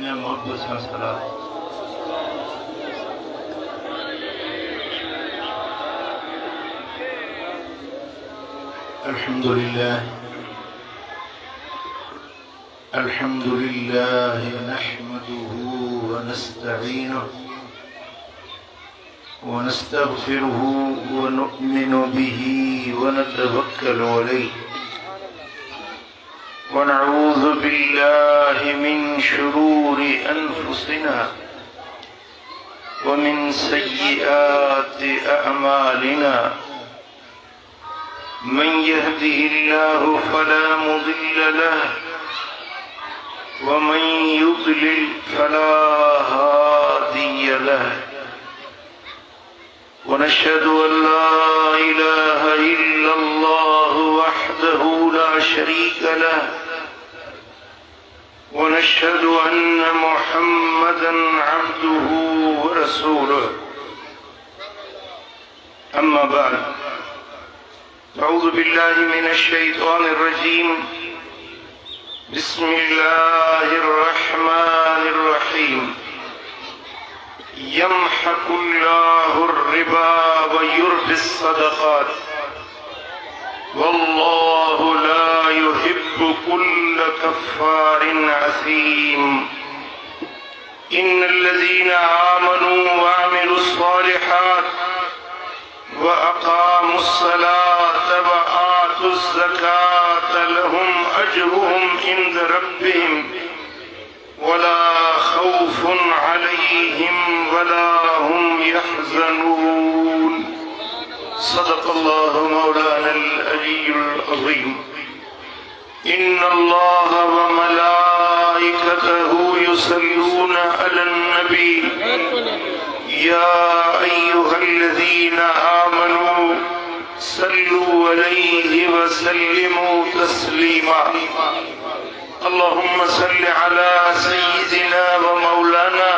में मोहब्बत से सलाम। अल्हम्दुलिल्लाह नहमदुहु व नस्तईनुहु व नस्तगफिरुहु व नु'मिनु बिही व नतवक्कलु अलैहि व नऊज़ु बिल्लाहि मिन शुरूरि अनफुसिना व मिन सय्यिआति अअमालिना। मन यहदिहिल्लाहु फला मुदिल्ल लहु व मन युद्लिल फला हादिय लहु व नशहदु अन ला इलाहा इल्लल्लाहु वहदहु ला शरीक लहु व नशहदु अन्न मुहम्मदन अब्दुहु व रसूलुहु। अम्मा बाद अऊज़ु बिल्लाहि मिनश शैतानिर रजीम। बिस्मिल्लाहिर रहमानिर रहीम। यमहकुल्लाहुर रिबा व युर्बिस सदक़ात वल्लाहु ला युहिब्बु कुल्ल कफ्फारिन असीम। इन्नल्लज़ीना आमनू व अमिलुस सालिहात व अक़ामुस्सलात व आतुज़्ज़कात लहुम अज्रुहुम इंद रब्बिहिम वला खौफुन अलैहिम वला हुम यहज़नून। सदक़ल्लाहु मौलानल अलीयुल अज़ीम। इन्नल्लाह व मलाइकतहु युसल्लूना अलन नबी या अय्युहल्लज़ीना आमनू सल्लू अलैहि व सल्लिमू तस्लीमा। अल्लाहुम्मा सल्लि अला सय्यिदिना व मौलाना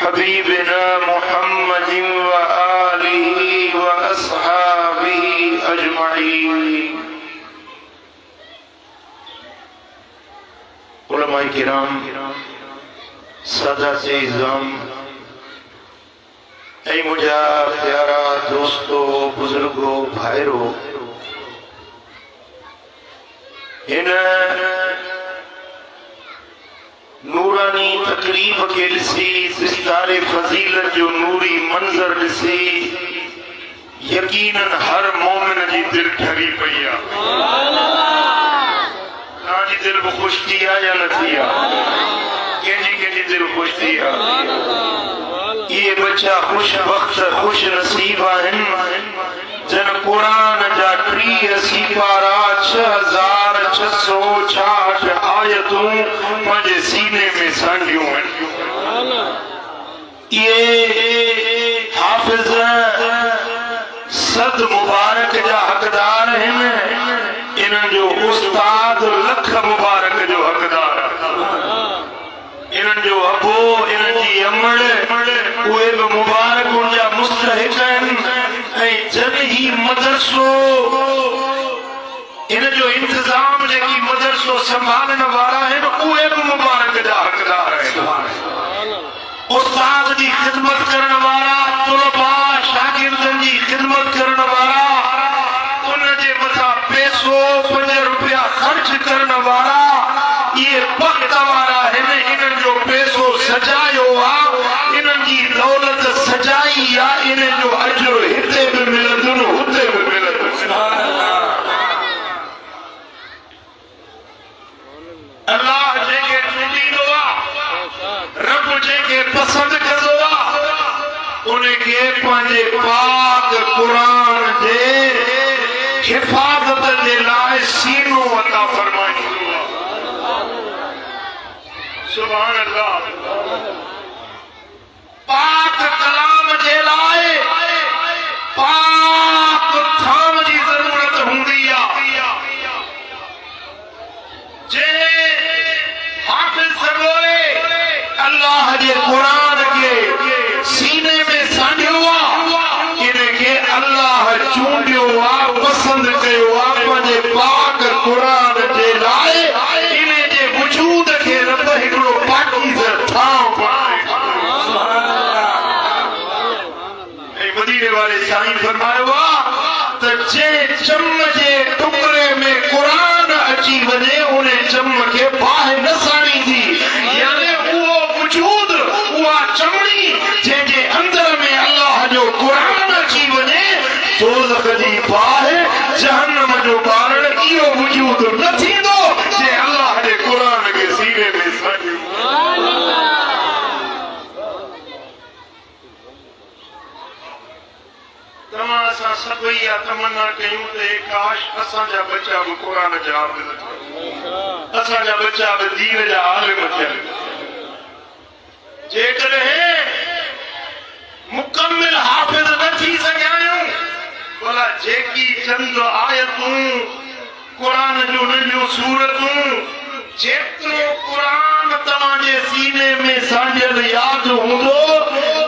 हबीबिना मुहम्मदिन व आलिहि व अस्हाबिहि अजमईन। उलमाए किराम, सादात इज़्ज़ाम, ऐ मुझा प्यारा दोस्तों, बुजुर्गों, भाइरों, इन नूरानी तकरीब के ॾिसी सितारे फज़ीलत जो नूरी मंज़र ॾिसी यकीनन हर मोमिन जी दिल ठरी पई आहे। तव्हांजी दिल बि ख़ुशि थी आहे या न थी आहे? कंहिंजी दिल ख़ुशि थी आहे? ये बच्चा खुश वक्त खुश नसीब आहिनि जन कुरान जा 83 पारा 6666 आयतूं पंहिंजे सीने में सांडियूं आहिनि। ये हाफ़िज़ सद मुबारक जा हक़दार आहिनि। इन्हनि जो उस्ताद लख मुबारक जो हक़दार आहे। इन्हनि जो अबो, इन्हनि जी अमड़, उहे बि मुबारक उनजा मुस्तहिक़ आहिनि। ऐं जन ही मदरसो, इन जो इंतज़ाम जेकी मदरसो संभालण वारा आहिनि उहे बि मुबारक जा हक़दार आहिनि। उस्ताद जी ख़िदमत करण वारा, तुलबा शागिर्दनि जी ख़िदमत करण वारा, उन जे मथां पैसो 5 रुपया ख़र्च करण वारा, ये वक्त वारा आहिनि। इन्हनि जो पैसो सजायो आहे, इन्हनि जी दौलत सजाई आहे। इन्हनि जो अजर हिते बि मिलंदुनि, हुते बि मिलंदुनि। अल्लाह जेके चूंडींदो आहे, रब जेके पसंदि कंदो आहे, उनखे पंहिंजे पाक क़ुरान जे हिफ़ाज़त जे लाइ सीनो अता फरमाईंदो आहे। सुभान अल्लाह। पाक कलाम जे लाइ पाक थाम जी ज़रूरत हूंदी आहे। जे हाफ़िज़ सॻोरे अल्लाह जे क़ुरान खे सीने में सांडियो आहे, इनखे अल्लाह चूंडियो आहे, पसंदि कयो आहे पंहिंजे पाक क़ुरान जे लाइ। इन जे वजूद खे रब हिकिड़ो पाकी साईं फरमायो त जे चम जे टुकड़े में कुरान अची वञे उन चम खे बाहि न साड़ींदी, यानी उहो वजूद उहा चमड़ी जंहिंजे अंदर में अल्लाह जो कुरान अची वञे दोज़ख जी बाहि जहन्नम जो ॿारण इहो वजूद न थींदो जे अल्लाह जे कुरान खे सीने में साड़ियो। तव्हां असां सभई इहा तमन्ना कयूं त काश असांजा बच्चा बि क़ुरान जा हाफ़िज़ थियनि, असांजा बच्चा बि दीन जा आलिम थियनि। जेकॾहिं मुकमिल हाफ़िज़ न थी सघिया आहियूं, भला जेकी चंद आयतूं क़ुरान जूं नंढियूं सूरतूं जेतिरो क़ुरान तव्हांजे सीने में सांढियल यादि हूंदो,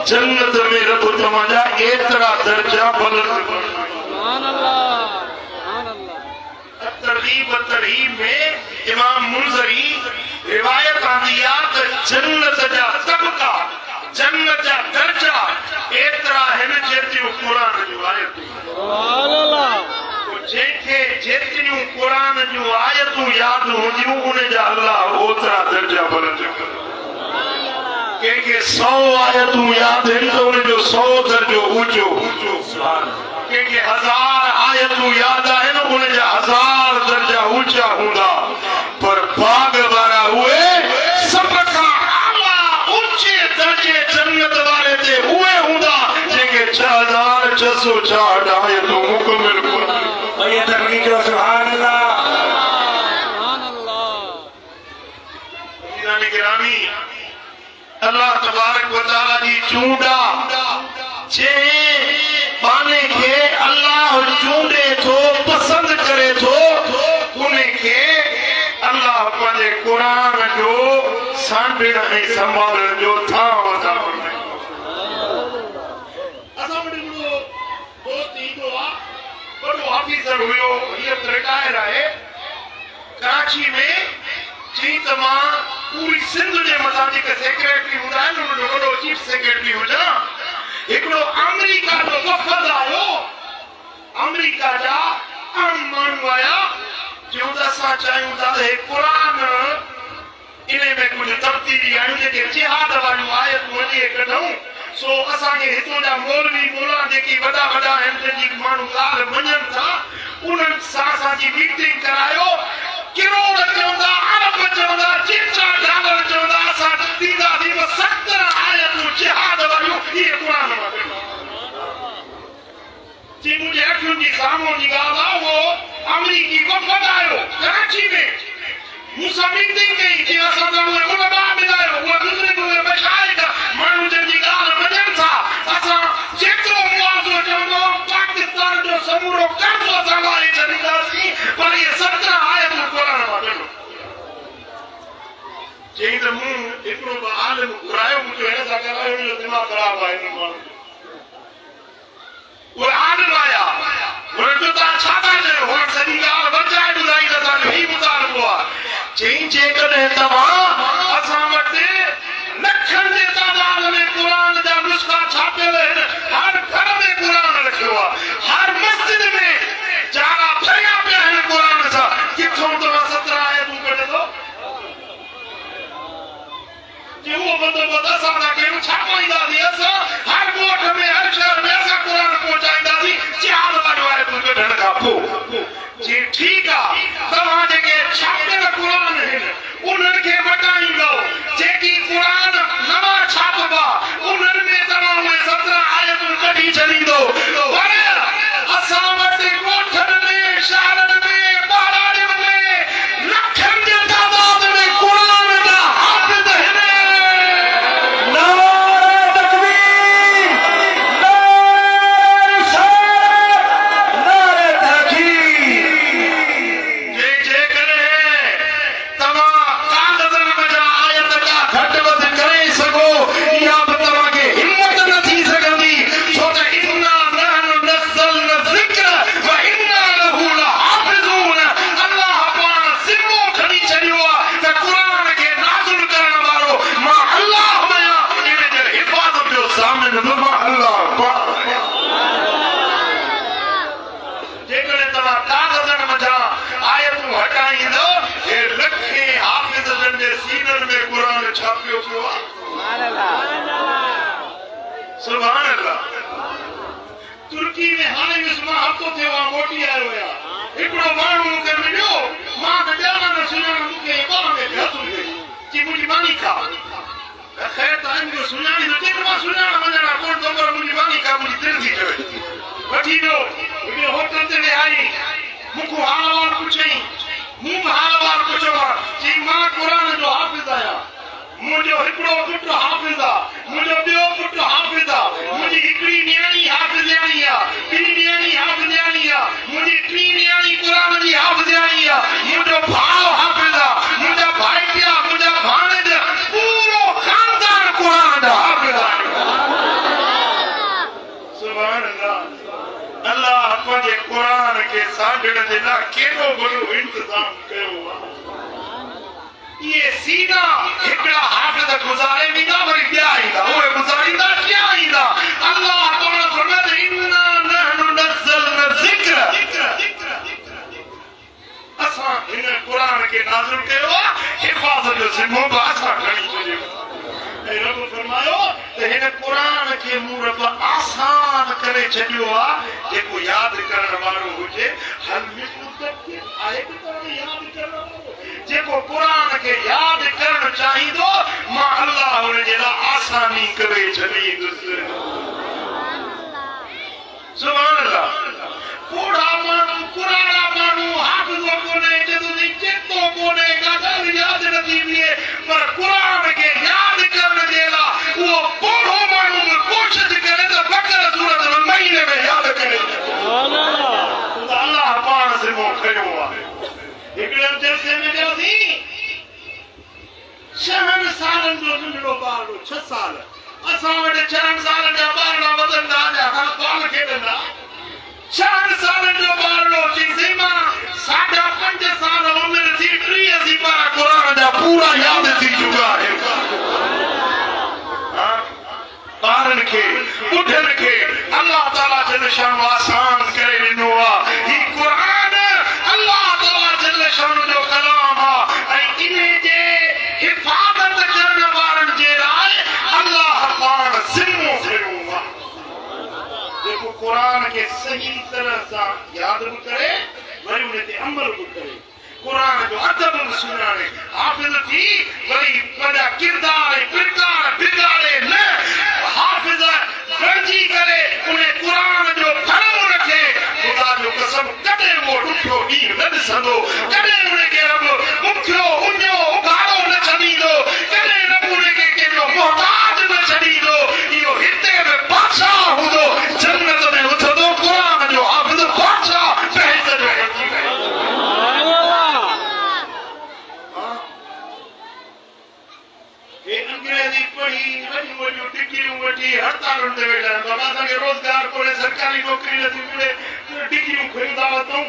जन्नत में रब तव्हांजा एतिरा दर्जा बुलंद। तरगीब तरहीब में इमाम मुंज़री रिवायत आंदी आहे त जन्नत जा तबका, जन्नत जा दर्जा एतिरा आहिनि जेतिरियूं क़ुरान जूं आयतूं। जंहिंखे जेतिरियूं क़ुरान जूं आयतूं यादि हूंदियूं उन जा अल्लाह ओतिरा दर्जा बुलंद कंदो। कंहिंखे 100 आयतूं यादि आहिनि त उनजो 100 दर्जो ऊंचो, कंहिंखे 1000 आयतूं यादि आहिनि उनजा 1000 दर्जा ऊंचा हूंदा, पर बाग वारा उहे सभ खां आला ऊंचे दर्जे जन्नत वारे ते उहे हूंदा जेके 6666 आयतूं मुकमिल अल्लाह तबारक व तआला जी चूंडा जे बाने खे अल्लाह चूंडे थो, पसंद करे थो, उन्हें खे अल्लाह पंहिंजे क़ुरान जो सांभण ऐं संभालण जो थांव अदा फरमाईंदो। असां वटि हिकिड़ो दोस्त ईंदो आहे, वॾो ऑफिसर हुयो, हीअ रिटायर आहे, कराची में। चई त मां पूरी सिंध जे मथां जेके सेक्रेटरी हूंदा आहिनि उनजो वॾो चीफ सेक्रेटरी हुजां। हिकिड़ो अमेरिका जो वफ़द आयो, अमेरिका जा आम माण्हू आया, चयूं त असां चाहियूं था त हे क़ुरान इन में कुझु तब्दीली आणियूं, जेके जिहाद वारियूं आयतूं इहे कढूं, सो असांखे हितां जा मौलवी मोला जेकी वॾा वॾा आहिनि जंहिंजी माण्हू ॻाल्हि मञनि था उन्हनि सां असांजी मीटिंग करायो। किरोड़ चवंदा, अरब चवंदा, जेतिरा डॉलर चवंदा, असां ॾींदासीं, 70 आयतूं जिहाद वारियूं इहे क़ुरान मां कढूं। जी मुंहिंजे अखियुनि जी साम्हूं जी ॻाल्हि आहे, उहो अमरीकी वफ़द आयो कराची में, मूंसां मीटिंग कई, जीअं असां सां उहे उलमा मिलायो, उहे बुज़ुर्ग, उहे मशाइख़, माण्हू जंहिंजी ॻाल्हि मञनि था, असां जेतिरो मुआवज़ो चवंदो पाकिस्तान जो समूरो कर्ज़ असां लाहे छॾींदासीं, पर इहे 70 आयतूं क़ुरान मां कढो। चई त मूं हिकिड़ो बि आलिम घुरायो, मुंहिंजो हिन सां ॻाल्हायो, मुंहिंजो दिमाग़ ख़राब आहे हिन माण्हू जो। उहे आलिम आया, हुननि जो तव्हां छा था चयो, हुननि सॼी ॻाल्हि वधाए ॿुधाई त तव्हांजो ही मुतालबो आहे। चई जेकॾहिं तव्हां असां वटि लखनि जे तादाद में क़ुरान जा नुस्ख़ा छापियल आहिनि, हर घर में क़ुरान रखियो आहे, हर मस्जिद में चारा भरिया पिया आहिनि क़ुरान सां, किथां तव्हां 17 आयतूं कढंदो? जे उहो बंदोबस्त असां था कयूं, छा पाईंदासीं? असां हर ॻोठ में, हर शहर में असां क़ुरान पहुचाईंदासीं जिहाद वारियूं आयतूं कढण खां पोइ। जी ठीकु आहे, तव्हां जेके छापियल क़ुरान आहिनि उन्हनि खे वटाईंदो, जेकी क़ुरान नवां छापबा उन्हनि में तव्हां उहे 17 आयतूं कढी छॾींदो, पर असां वटि ॻोठनि में, शहरनि में, ॿारनि में लखनि जे तादाद में क़ुरान जा हाफ़िज़ आहिनि। नारे तकबीर, नारे रिसालत, नारे तहक़ीक़। छा पियो थियो आहे सुभान अल्लाह तुर्की में हाणे विस्मा हफ़्तो थियो आहे मोटी आयो आहियां हिकिड़ो माण्हू मूंखे मिलियो मां त ॼाणा न सुञाणा मूंखे ॿार में हथ ॾिनई कि मुंहिंजी मानी खा ख़ैर त मूंखे सुञाणी न थी मां सुञाणा वञणा कोन थो पर मुंहिंजी मानी खा मुंहिंजी दिलि थी चवे वठी वियो होटल ते वेहाई मूंखां हाल अहवाल पुछई मूं बि हाल अहवाल पुछियोमांसि चई मां क़ुर जो हाफ़िज़ आहियां मुंहिंजो हिकिड़ो पुटु हाफ़िज़ आहे मुंहिंजो ॿियो पुटु हाफ़िज़ आहे मुंहिंजी हिकिड़ी नियाणी हाफ़िज़ाणी आहे ॿी नियाणी हाफ़िज़ाणी आहे मुंहिंजी टी नियाणी क़ुर जी हाफ़िज़ाणी आहे मुंहिंजो भाउ हाफ़िज़ आहे मुंहिंजा भाइटिया मुंहिंजा भाणेज पूरो ख़ानदान क़ुर जा हाफ़िज़ आहे सुभान अल्लाह अल्लाह पंहिंजे क़ुर खे साॼण जे लाइ केॾो वॾो इंतज़ाम कयो आहे ये सीधा हिकड़ा हाफ़िज़ गुज़ारे वेंदा वरी ॿिया ईंदा उहे गुज़ारींदा क्या ईंदा अल्लाह ताला फरमाए इन्ना नहनु नज़्ज़लना ज़िक्र असां हिन क़ुर खे नाज़िल कयो आहे हिफ़ाज़त जो ज़िम्मो बि असां खणी छॾियो ऐं रब फरमायो त हिन क़ुर खे मूं रब आसान करे छॾियो आहे जेको यादि करण वारो हुजे हल में मुदक्किर आहे कि तव्हां यादि करण वारो जेको क़ुर खे यादि करणु चाहींदो मां अल्लाह हुनजे लाइ आसानी करे छॾींदुसि सुभान अल्लाह बूढ़ा माण्हू पुराणा माण्हू हाफ़िज़ कोन्हे जदुनि चेतो कोन्हे का ॻाल्हि यादि नथी बीहे पर क़ुर खे यादि करण जे लाइ उहो बूढ़ो माण्हू बि कोशिशि करे त बक़र सूरत महीने में यादि करे अल्लाह पाण ज़िम्मो खयो आहे हिकिड़े जलसे में वियासीं 6 सालनि जो नंढड़ो ॿार 6 साल असां वटि 6 सालनि जा ॿार वधंदा हाणे बॉल खेॾंदा 6 सालनि जो ॿार चईं मां 5.5 साल उमिरि थी 30 जी पारा क़ुर जा पूरा यादि थी चुका आहिनि ॿारनि खे ॿुढनि खे अल्लाह ताला जल शान आसान करे ॾिनो आहे ही क़ुर अल्लाह ताला जल शान जो कलाम आहे ऐं इन जे हिफ़ाज़त करण वारनि जे लाइ अल्लाह पाण ज़िम्मो खयो आहे जेको क़ुर खे सही तरह सां यादि बि करे वरी उन ते अमल बि करे क़ुर जो अदब बि सुञाणे हाफ़िज़ थी वरी पंहिंजा किरदार ऐं किरदार बिगाड़े न हाफ़िज़ बणिजी करे उन क़ुर जो भरम रखे ख़ुदा जो कसम कॾहिं उहो ॾुखियो ॾींहुं न ॾिसंदो कॾहिं उनखे रब मुखियो उञो उघाड़ो न छॾींदो कॾहिं रब उनखे कंहिंजो मुहताज न छॾींदो इहो हिते बि बादशाह हूंदो जन्नत में उथंदो क़ुर जो हाफ़िज़ बादशाह बहितर में अची वियो अंग्रेजी पढ़ी वॾियूं वॾियूं डिग्रियूं वठी हड़तालुनि ते वेठा आहिनि बाबा असांखे रोज़गार कोन्हे सरकारी नौकिरी नथी मिले डिग्रियूं खणी था वठूं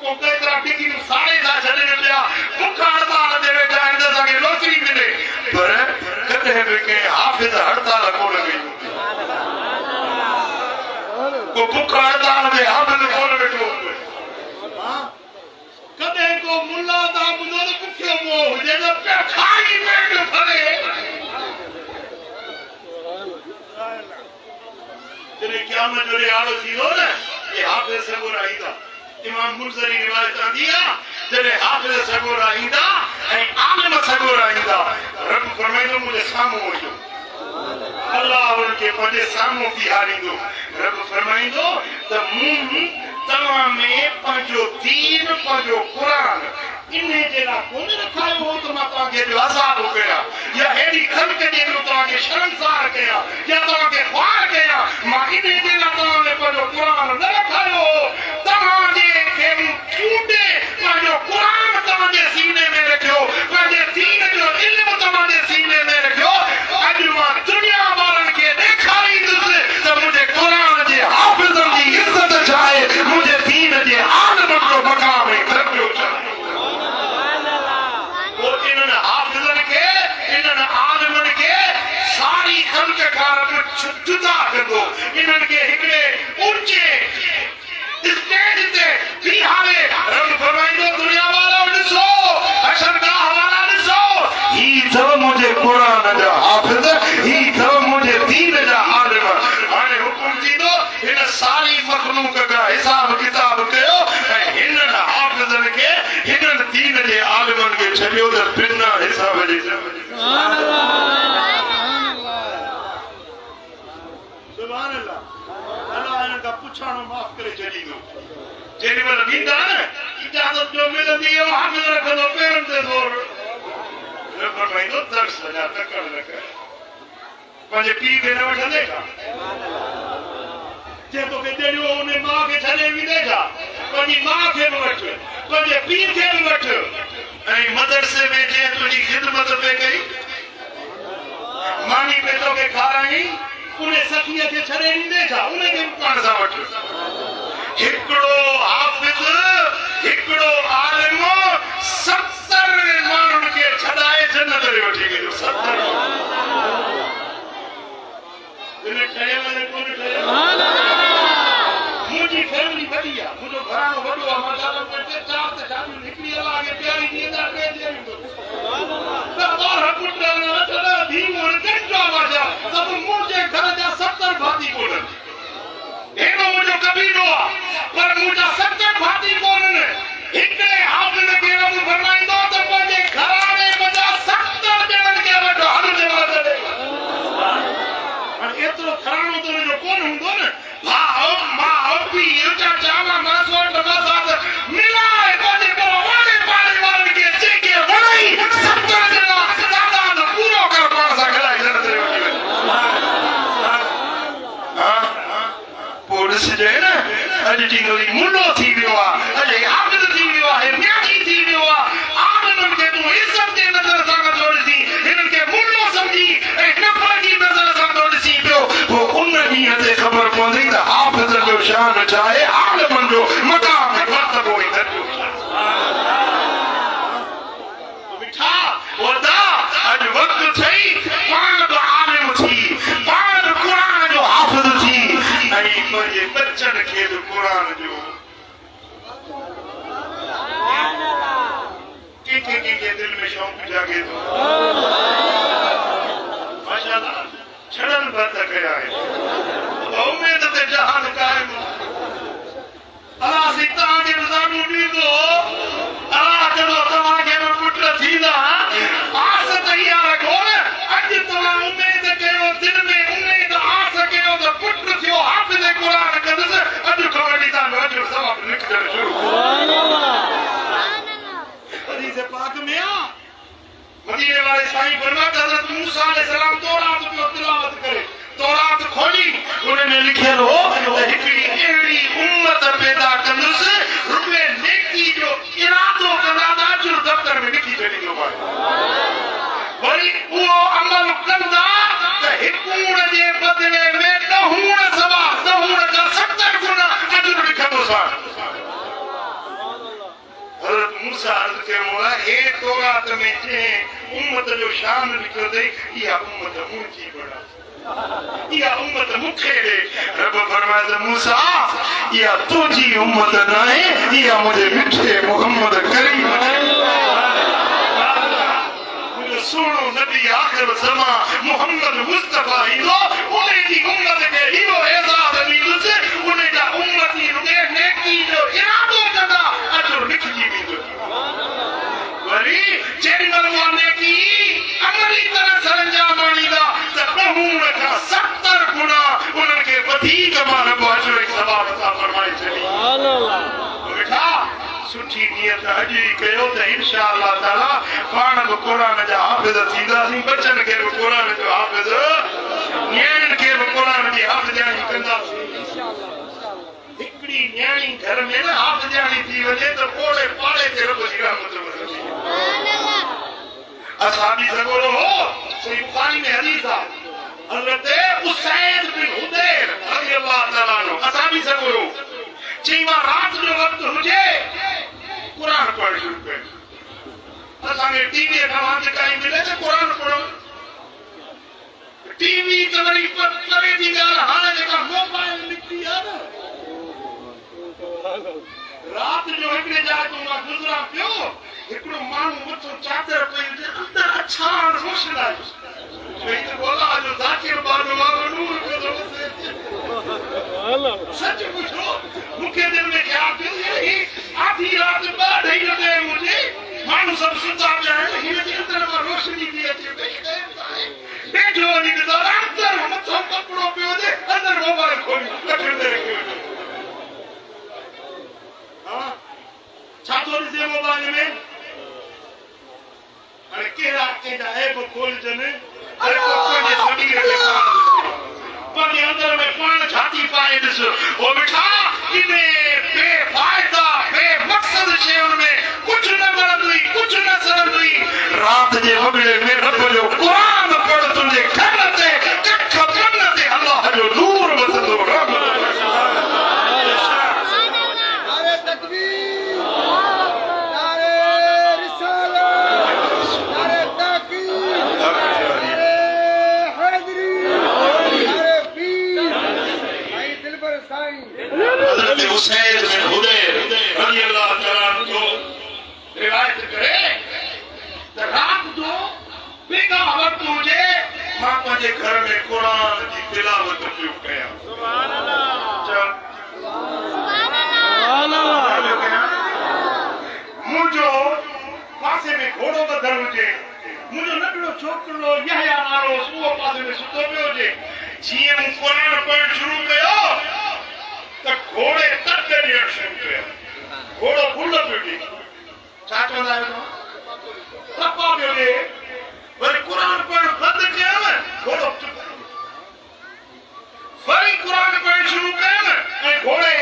को केतिरा डिग्रियूं साड़े था छॾनि पिया बुख हड़ताल ते वेठा आहिनि त असांखे नौकिरी मिले पर कॾहिं बि कंहिं हाफ़िज़ हड़ताल कोन कई को बुख हड़ताल में हाफ़िज़ कोन वेठो कॾहिं को मुल्ला था ॿुधो त बुखियो मोह हुजे त पिया खाई पेट भरे जॾहिं क़यामत जो ॾियारो थींदो न ये हाफ़िज़ सगोरा ईंदा इमाम मुर्ज़री रिवायत आंदी आहे जॾहिं हाफ़िज़ सगोरा ईंदा ऐं आलिम सगोरा ईंदा रब फरमाईंदो मुंहिंजे साम्हूं अचो अल्लाह उनखे पंहिंजे साम्हूं बीहारींदो रब फरमाईंदो त मूं तव्हां में पंहिंजो दीन पंहिंजो क़ुर इन जे लाइ कोन रखायो हो त मां तव्हांखे अज़ाब कयां या अहिड़ी ख़ल्क़ जे तव्हांखे शर्मसार कयां या तव्हांखे ख़्वार कयां मां इन जे लाइ तव्हां में पंहिंजो क़ुर न रखायो हो तव्हांजे खे टूटे पंहिंजो क़ुर तव्हांजे सीने में रखियो पंहिंजे दीन जो इल्म तव्हांजे सीने में रखियो अॼु मां दुनिया वारनि खे ॾेखारींदुसि त मुंहिंजे क़ुर जे हाफ़िज़नि जी इज़त छा आहे मुंहिंजे दीन जे आलिमनि जो मक़ाम ऐं दर्जो छा आहे इन्हनि हाफ़िज़नि खे इन्हनि आलिमनि खे सारी ख़ल्क़ खां जुदा कंदो इन्हनि खे कुरान जा हाफिज ही तो मुझे दीन जा आलिम हाणे हुकुम थींदो इन सारी मखलूक का हिसाब किताब कयो ऐं हिनन हाफिज़न के हिनन दीन जे आलिमन के छॾियो त बिना हिसाब जे सुभान अल्लाह अल्लाह इन का पुछाणो माफ़ करे छॾींदो जेॾी महिल ॾींदा न इजाज़त जो मिलंदी हो हाफिज़ रखंदो पेरनि ते ज़ोर न फरमाईंदो दर्स जा तकड़ न कर पंहिंजे पीउ खे न वठंदे छा जे तोखे ॾेढियो उन माउ खे छॾे वेंदे छा पंहिंजी माउ खे बि वठ पंहिंजे पीउ खे बि वठ ऐं मदरसे में जे तुंहिंजी ख़िदमत पे कई मानी पे तोखे खाराई उन सखीअ खे छॾे ॾींदे छा उनखे बि पाण सां वठ हिकिड़ो हाफिज़ हिकिड़ो आलिम 70 माण्हुनि खे छॾाए जन्नत में वठी वेंदो 70 इन ठहियल कोन ठहियल मुंहिंजी फैमिली वॾी आहे मुंहिंजो घराणो वॾो आहे मां ॾाढो पेटे 4 ते शादियूं निकिरी हला खे प्यारी ॾींदा टे ॾींदो त ॿार पुट न धीअ कंटा वाजा सभु मुंहिंजे घर जा 70 भाती कोन्हनि हेॾो मुंहिंजो कबीलो आहे पर मुंहिंजा 70 भाती कोन्हनि हिकिड़े हाफिज़ खे रब फरमाईंदो त पंहिंजे घराणे जा 70 ॼणनि खे वठो हल जे मदद हाणे एतिरो घराणो त हुनजो कोन हूंदो न भाउ माउ पीउ चाचा मामा सोट मसाद मिलाए पंहिंजे वारे पाड़े वारनि खे जेके वणाई 70 ॼणा तादाद पूरो कर पाण सां खणाए जन्नत में वठी ॾिसजे न अॼु जी मुंडो थी वियो आहे अॼु हाफिज़ थी वियो आहे म्याजी थी वियो आहे आलिमनि खे तूं इज़त जे नज़र सां नथो ॾिसी हिननि खे मुंडो सम्झी ऐं नफ़रत जी नज़र सां थो ॾिसी पियो पोइ उन ॾींहं ते ख़बर पवंदी त हाफिज़ जो शान छा आहे आलिमनि जो मक़ाम मर्तबो ऐं दर्जो छा वॾा अॼु वक़्तु थई पाण बि आलिम थी पाण बि क़ुरान जो हाफिज़ थी ऐं पंहिंजे बच्चनि खे बि क़ुरान जो कंहिंखे दिलि में शौक़ु जागे थो माशाअल्लाह छड़नि बंदि कया आहिनि उमेद ते जहान क़ाइम अलाह सी तव्हांखे बि ज़ानू ॾींदो अलाह चवंदो तव्हांखे बि पुट थींदा आस त इहा रखो न अॼु तव्हां उमेद कयो दिलि में उमेद आस कयो त पुट थियो हाफिज़ क़ुरान कंदुसि अॼु खां वठी तव्हां अॼु सवाब निकिरण शुरू हदीस पाक में आहे मदीने वाले साईं फरमाता हज़रत मूसा अलैहिस्सलाम तौरात जो तिलावत करे तौरात खोली उन्हें लिखियल हो त हिकिड़ी अहिड़ी उम्मत पैदा कंदुसि रुपए नेकी जो इरादो कंदा त अॼु दफ़्तर में लिखी छॾींदो वरी उहो अमल कंदा त हिकूण जे बदिले में 10 सवा 10 जा 70 गुना अॼु लिखंदो हज़रत मूसा अर्ज़ कयो मौला हे तौरात में जे उम्मत जो शान लिखियो अथई इहा उम्मत मुंहिंजी बड़ा इहा उम्मत मूंखे ॾे रब फरमाए त मूसा इहा तुंहिंजी उम्मत न आहे इहा मुंहिंजे मिठे मोहम्मद करीम सुहिणो नबी आख़िर ज़मा मोहम्मद मुस्तफ़ा ईंदो उन जी उम्मत खे इहो एज़ाज़ ॾींदुसि उन जा उम्मती नेकी जो इरादो कंदा अॼु लिखजी वेंदो वरी जेॾी महिल उहा नेकी अमली तरह सां अंजाम आणींदा त 10 खां 70 गुना उन्हनि खे वधीक मां रब अजर ऐं सवाब अता फरमाए छॾी बेटा सुठी नियत अॼु ई कयो त इंशाअल्लाह ताला पाण बि क़ुरान जा हाफ़िज़ थींदासीं बचनि खे बि क़ुरान जो हाफ़िज़ न्याणियुनि खे बि क़ुरान जी हाफ़िज़ानी कंदासीं हिकिड़ी न्याणी घर में न हाफ़िज़ानी थी वञे त ओड़े पाड़े ते रब जी रहमत वरसी असहाबी सगोरो हो सही बुखारी में हदीस आहे हज़रत उसैद बिन हुदैर रज़ी अल्लाह ताला अन्हु असहाबी सगोरो चई मां रात जो वक्त हुजे कुरान पढ़ शुरू कर असांखे टीवी खां वांदे काई मिले त कुरान पढ़ो टीवी त वरी परे जी ॻाल्हि हाणे जेका मोबाइल निकिती आहे न रात जो हिकिड़े जाइ तो मां गुज़रा पियो हिकिड़ो माण्हू मथो चादर पई हुजे अंदरि अछाण रोशनाई बेच बोला जो जाके बाद में नूर को सच पूछो मुख्य दिल में क्या यही आधी रात बाद ही लगे मुझे मानो सब सुता जाए लेकिन अंदर में रोशनी दी अच्छी देखो नहीं तो अंदर हम सब कपड़ों पे होते अंदर मोबाइल खोल रखे रखे हाँ छात्रों से मोबाइल में अरे केरा केरा है वो खोल जने अरे कोई ने सभी रखे पर अंदर में पान छाती पाए दिस वो बिठा इन्हें बेफायदा बेमकसद जीवन में कुछ न मरद हुई कुछ न सरद हुई रात जे बगड़े में रब जो कुरान पढ़ तुझे खरते कख बनते अल्लाह जो नूर वसदो रब नारे तकबीर नारे रिसालत नारे ताकीद नारे हैदरी नारे पीर भाई दिलबर साईं हजरत हुसैन बिन हुदैर रज़ी अल्लाह तआला को रिवायत करे त रात जो बेगा वक्त हुजे मां पंहिंजे घर में कुरान जी तिलावत पियो कयां सुभान अल्लाह सुभान अल्लाह मुंहिंजो पासे में घोड़ो बधल हुजे मुंहिंजो नंढड़ो छोकिरो यहया नालो उहो पासे में सुतो पियो हुजे जीअं मूं कुरान पढ़णु शुरू कयो त घोड़े तट ॾियणु शुरू कया घोड़ो फुल पियो ॾे छा चवंदा आहियो टपा पियो ॾे वरी कुरान पढ़णु बंदि कयव घोड़ो चुप वरी कुरान पढ़णु शुरू कयव ऐं घोड़े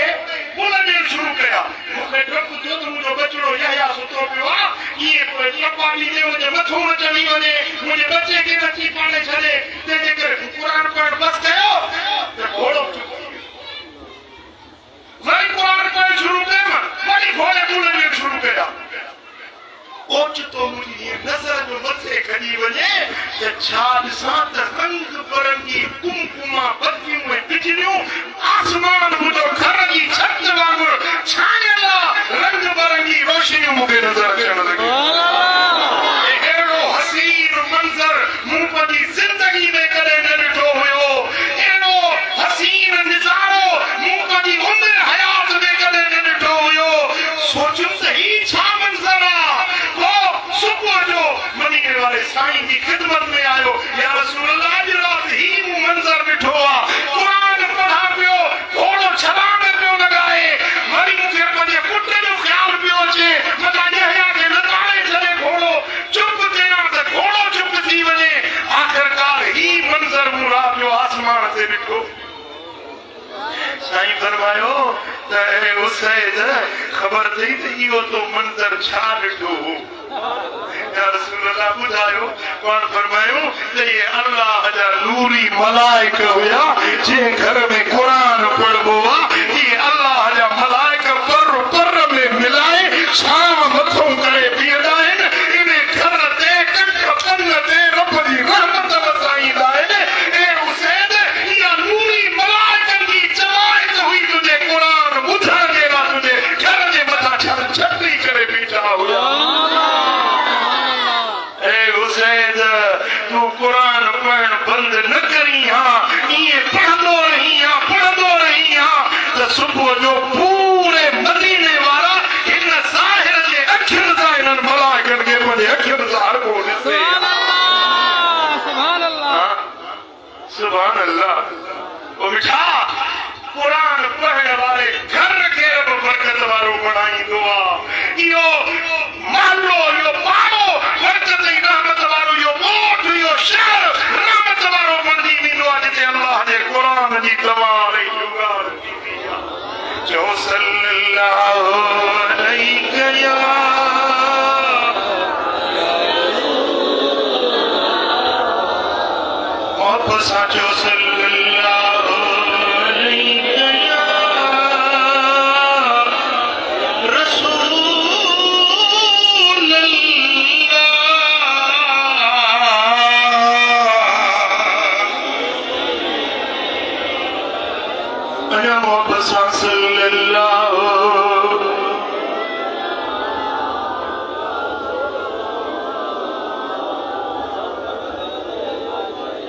फुल ॾियणु शुरू कया मूंखे डपु थियो त मुंहिंजो बचिड़ो यहया सुतो पियो आहे ईअं टपा ॾींदे मुंहिंजे मथो न चढ़ी वञे मुंहिंजे बचे खे नथी पाणे छॾे तंहिंजे करे कुरान पढ़णु बसि कयो त घोड़ो चुप वरी कुरान पढ़णु शुरू कयम वरी घोड़े फुल ॾियणु शुरू कया ओचितो मुंहिंजी नज़र जो मथे खणी वञे त छा ॾिसां त रंग बिरंगी कुमकुमा बत्तियूं ऐं बिजलियूं आसमान मुंहिंजो घर जी छत वांगुरु छाणियल रंग बिरंगी रोशनियूं मूंखे नज़र अचण लॻियूं अहिड़ो हसीन मंज़र मूं पंहिंजी ज़िंदगी में कॾहिं न ॾिठो हुयो अहिड़ो हसीन निज़ारो मूं पंहिंजी उमिरि हयात में कॾहिं न ॾिठो हुयो सोचियुमि त ही छा मंज़र आहे सुबह जो मदीने वाले साईं की खिदमत में आयो या रसूल अल्लाह जी रात ही मूं मंज़र ॾिठो आहे कुरान पढ़ा पियो घोड़ो छलांग पियो लॻाए वरी मूंखे पंहिंजे पुट जो ख़्यालु पियो अचे मथां यहया खे लॻाए छॾे घोड़ो चुप कयां त घोड़ो चुप थी वञे आख़िरकार ही मंज़र मूं रात जो आसमान ते ॾिठो साईं फरमायो त हुसैन ख़बर अथई त इहो तो मंज़र छा ॾिठो हो या रसूल अल्लाह ॿुधायो पाण फरमायो त ये अल्लाह जा नूरी मलाइक हुया जंहिं घर में कुरान पढ़बो आहे ये अल्लाह जा मलाइक पर में मिलाए छांव मथो करे बीहंदा आहिनि इन घर ते कख कन ते रब जी रहमत वसाईंदा आहिनि ऐं हुसैन इहा नूरी मलाइकनि जी जमायत हुई तुंहिंजे कुरान ॿुधण जे लाइ तुंहिंजे घर जे मथां छतरी करे बीठा हुया तू कुरान पढ़ण बंदि न करी हाँ ईअं पढ़ंदो रही हाँ त सुबुह जो पूरे मदीने वारा हिन ज़ाहिर जे अखियुनि सां हिननि मलाइकनि खे पंहिंजे अखियुनि सां हर को ॾिसे सुभान अल्लाह ओ मिठा कुरान पढ़ण वारे घर खे रब बरकत वारो बणाईंदो आहे इहो महलो इहो पाड़ो बरकत जी रहमत वारो इहो ॻोठ इहो शहर रहमत वारो बणिजी वेंदो आहे जिते अल्लाह जे कुरान जी कमाल ऐं जुगाड़ थींदी आहे चओ सल्लल्लाहु अलैहि या मोहब्बत सां चओ सल्लल्लाहु अलैहि या रसूल अल्लाह मोहब्बत सां सल्लल्लाहु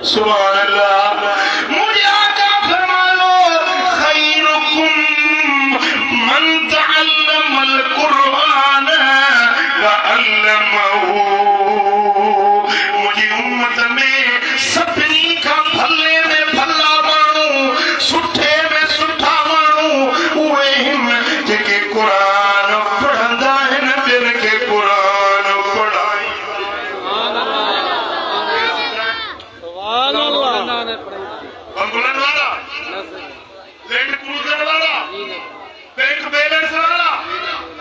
सुभान अल्लाह। मुझे आका फरमाओ खैरुकुम मन तअल्लमल कुरान व अल्लमहु। मुझे उम्मत में सभिनी का भले में भला माण्हू सुठे में सुठा माण्हू उहे हिन जेके कुरान पढ़ंदा आहिनि ॿियनि खे कुरान पढ़ाई। एम्बुलेंस वाला, लैंड क्रूजर वाला, बैंक बैलेंस वाला,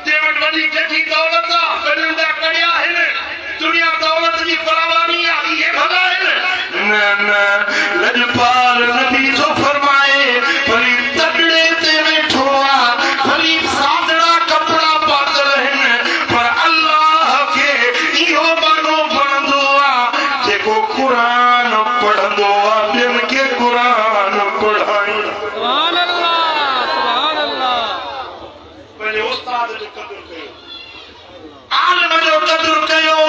जे वटि वॾी जठी दौलत आहे, ॿिन्हिनि जा कड़िया आहिनि, दुनिया दौलत जी फरावानी आहे, इहे भला आहिनि? न न, लॼपाल नबी जो फरमाए भली तगड़े ते वेठो आहे, भली सादड़ा कपड़ा पातल आहिनि, पर अल्लाह खे इहो बानो वणंदो आहे जेको क़ुरान पढ़ंदो आहे, ॿियनि खे क़ुरान पढ़ाईंदो। सुभान अल्लाह, सुभान अल्लाह। पंहिंजे उस्ताद जो क़दुरु कयो, आलिम जो क़दुरु कयो।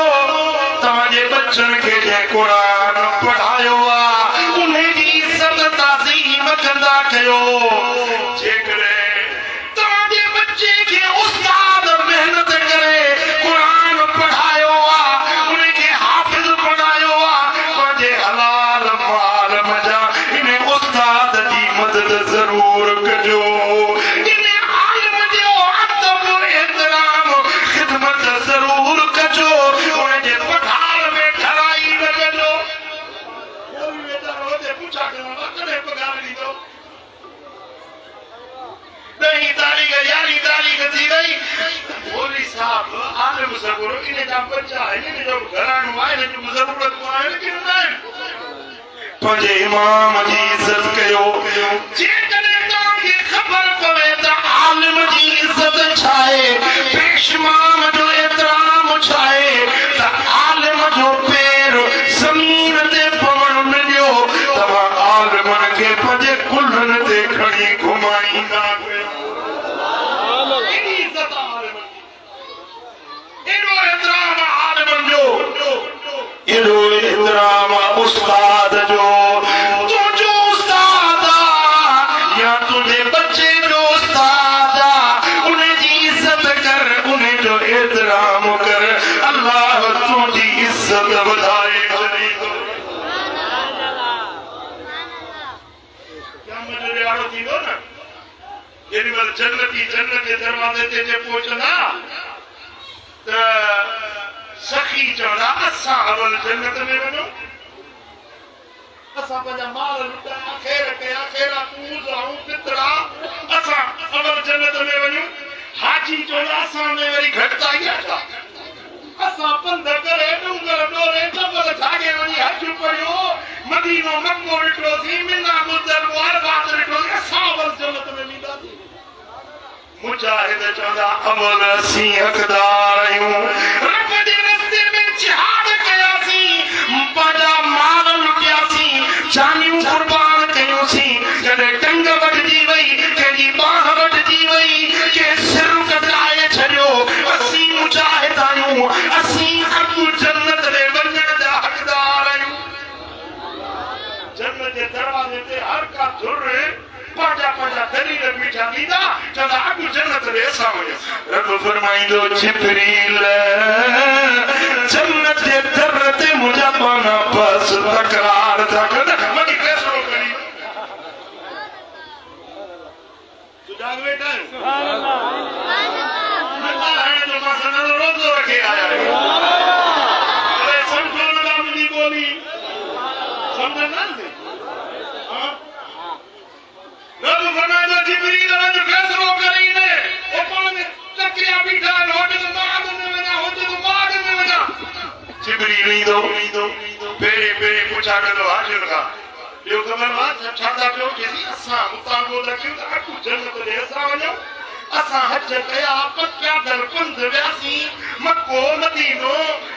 तव्हांजे बच्चनि खे जंहिं क़ुरान पढ़ायो आहे उन जी इज़त ताज़ीम कंदा कयो। जेकॾहिं तव्हांजे बच्चे खे उस्ताद महिनत करे क़ुरान पढ़ायो आहे, उन खे हाफ़िज़ बणायो आहे, पंहिंजे हलाल माल मज़ा इन उस्ताद जी मदद ज़रूर कजो। इन आलिम जो अदब एहतराम ख़िदमत ज़रूर कजो। उन जे पघार में ठराई न कजो। कोई वेचारो हुते पुछा कयो कॾहिं पघार ॾींदो? 10 तारीख़ 11 तारीख़ थी वई, मौलवी साहब आलिम सगुर इन जा बच्चा आहिनि, इन जो घराणो आहे, इन जूं ज़रूरतूं आहिनि कि न आहिनि? पंहिंजे इमाम जी इज़त कयो। जेकॾहिं तव्हांखे ख़बर पवे त आलिम जी इज़त छा आहे, पेशमाम जो एतिराम छा आहे, त आलिम जो पेर ज़मीन ते पवण न ॾियो। तव्हां आलिमनि खे पंहिंजे कुल्हनि ते खणी घुमाईंदा कयो। एॾी इज़त आहे आलिमनि जी, एॾो एतिराम आहे आलिमनि जो, एॾो एतिराम आहे उस्ताद जो। तुंहिंजो उस्ताद आहे या तुंहिंजे बच्चे जो उस्ताद आहे, उन जी इज़त कर, उन जो एतिराम कर, अल्लाह तुंहिंजी इज़त वधाए छॾींदो। क़यामत जो ॾियारो थींदो न, जेॾी महिल जन्नती जन्नत जे दरवाज़े ते जे पहुचंदा त सखी चवंदा असां अवल जन्नत में वञूं, असां पंहिंजा माल लुटाया, ख़ैर कया, ख़ैरा पूज ऐं पितरा, असां अवल जन्नत में वञूं। हाजी चवंदा असां में वरी घटिताई आहे छा? असां पंध करे डूंगर डोरे जबल ठागे वञी हज पढ़ियो, मदीनो मक्को ॾिठोसीं, मिना गुज़र अरबात ॾिठोसीं, असां अवल जन्नत में वेंदासीं। मुजाहिद चवंदा अवल असीं हक़दार आहियूं, रब जे रस्ते में जिहाद कयासीं, पंहिंजा माल लुटियासीं, जानियूं कुर्बान कयूंसीं। जॾहिं टंग वढिजी वई, कंहिंजी बाह वढिजी वई, कंहिं सिर कटाए छॾियो, असीं मुजाहिद आहियूं, असीं अॻु जन्नत ॾे वञण जा हक़दार आहियूं। जन्नत जे दरवाज़े ते हर का धुर पंहिंजा पंहिंजा दलील बीठा ॾींदा, चवंदा अॻु जन्नत ॾे असां वञूं। रब फरमाईंदो जिब्रील जन्नत जे दर ते मुंहिंजा पाना बस तकरार था कनि, वञी फ़ैसिलो करी। तूं जाग वेठा आहियो? अल्लाह हाणे जो मां सॼो रोज़ो रखे आया आहियूं। अरे सम्झो न मुंहिंजी ॿोली, सम्झंदा न? रब फरमाईंदो जिब्रील वञ फ़ैसिलो करी ने, ओ पाण में टकिया बीठा आहिनि, होॾे त बाग़ में वञा, होॾे त बाग़ में वञा। जिब्रील ईंदो, पहिरीं पुछा कंदो हाजिर खां, ॿियो ख़बर आहे छा था चओ? चई असां उतां ॻोल्हा कयूं त अॻु जन्नत ॾे असां वञूं। असां हज कया, पक्का दर पंध वियासीं, मक्को मदीनो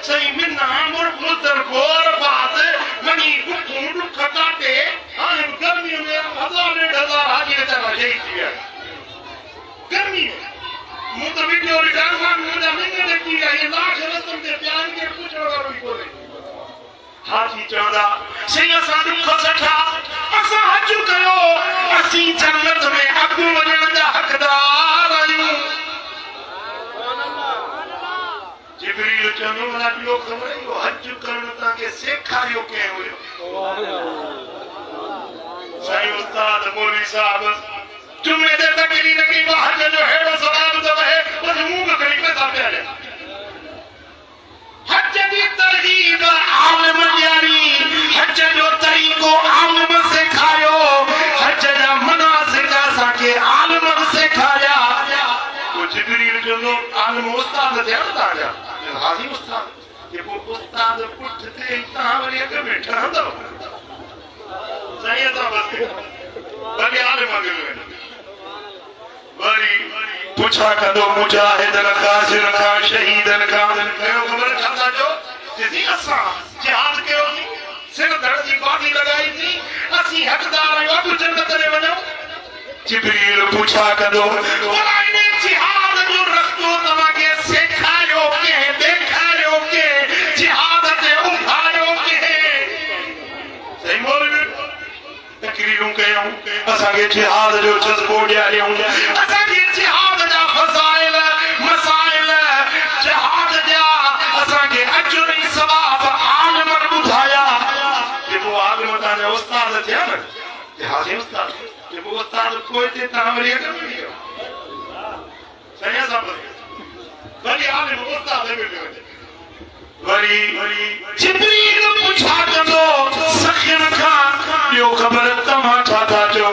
सही मिना मुरमुज़र गोर बात वञी ॾुखूं ॾुख काटे, हाणे गर्मीअ में 1000-1500 हाजी वीचारा शहीद थी विया। गर्मी में मूं त वीडियो ॾिठा, मुंहिंजा लिंग ॾिठी विया, इहे लाश रस्तनि ते पिया आहिनि, केरु पुछण वारो ई कोन्हे। हाजी चवंदा सही असां दुख सठा असां हज कयो असीं जन्नत में अॻु वञण जा हक़दार आहियूं जिब्रील चवंदो मला ॿियो ख़बर इहो हज करण तव्हांखे सेखारियो कंहिं हुयो साईं उस्ताद मौलवी साहब जुमे ते तकरीर कई हज जो हेड़ो सवाब तो है बस मुंह में खड़ी पैसा पिया हज की तरगीब आलिम ॾियारी हज जो तरीक़ो आलिम सेखारियो हज जा मनासिक असांखे आलिम सेखारिया तो जिब्रील जो आलिम उस्ताद थिया न तव्हांजा हाज़ी उस्ताद जेको उस्ताद पुठ ते तव्हां वरी अॻ में ठहंदव साईं सां बसि भले आलिम अॻ में वरी पुछा कंदो मुजाहिदन खां सिर खां शहीदन खां कयो ख़बर छा था चओ जी असां जिहाद कयोसीं सिर धड़ जी बाज़ी लॻाईसीं असीं हक़दार आहियूं अॼु जन्नत ते वञूं जिब्रील पुछा कंदो भला इन जिहाद जो रस्तो तव्हांखे सेखारियो कंहिं ॾेखारियो कंहिं जिहाद ते उभारियो कंहिं सही मौलवी तकरीरूं कयूं असांखे जिहाद जो जज़्बो ॾियारियूं असांखे जिहाद जा फज़ाइल मसाइल जिहाद जा असांखे अजुर ऐं सवाब आलिम ॿुधाया जेको आलिम तव्हांजा उस्ताद थिया न जिहादी उस्ताद जेको उस्ताद कोई ते तव्हां वरी अॻ में वियो सही सां वरी आलिम उस्ताद में वियो वरी जिब्रील पुछा कंदो सखियन खां ॿियो ख़बर तव्हां छा था चओ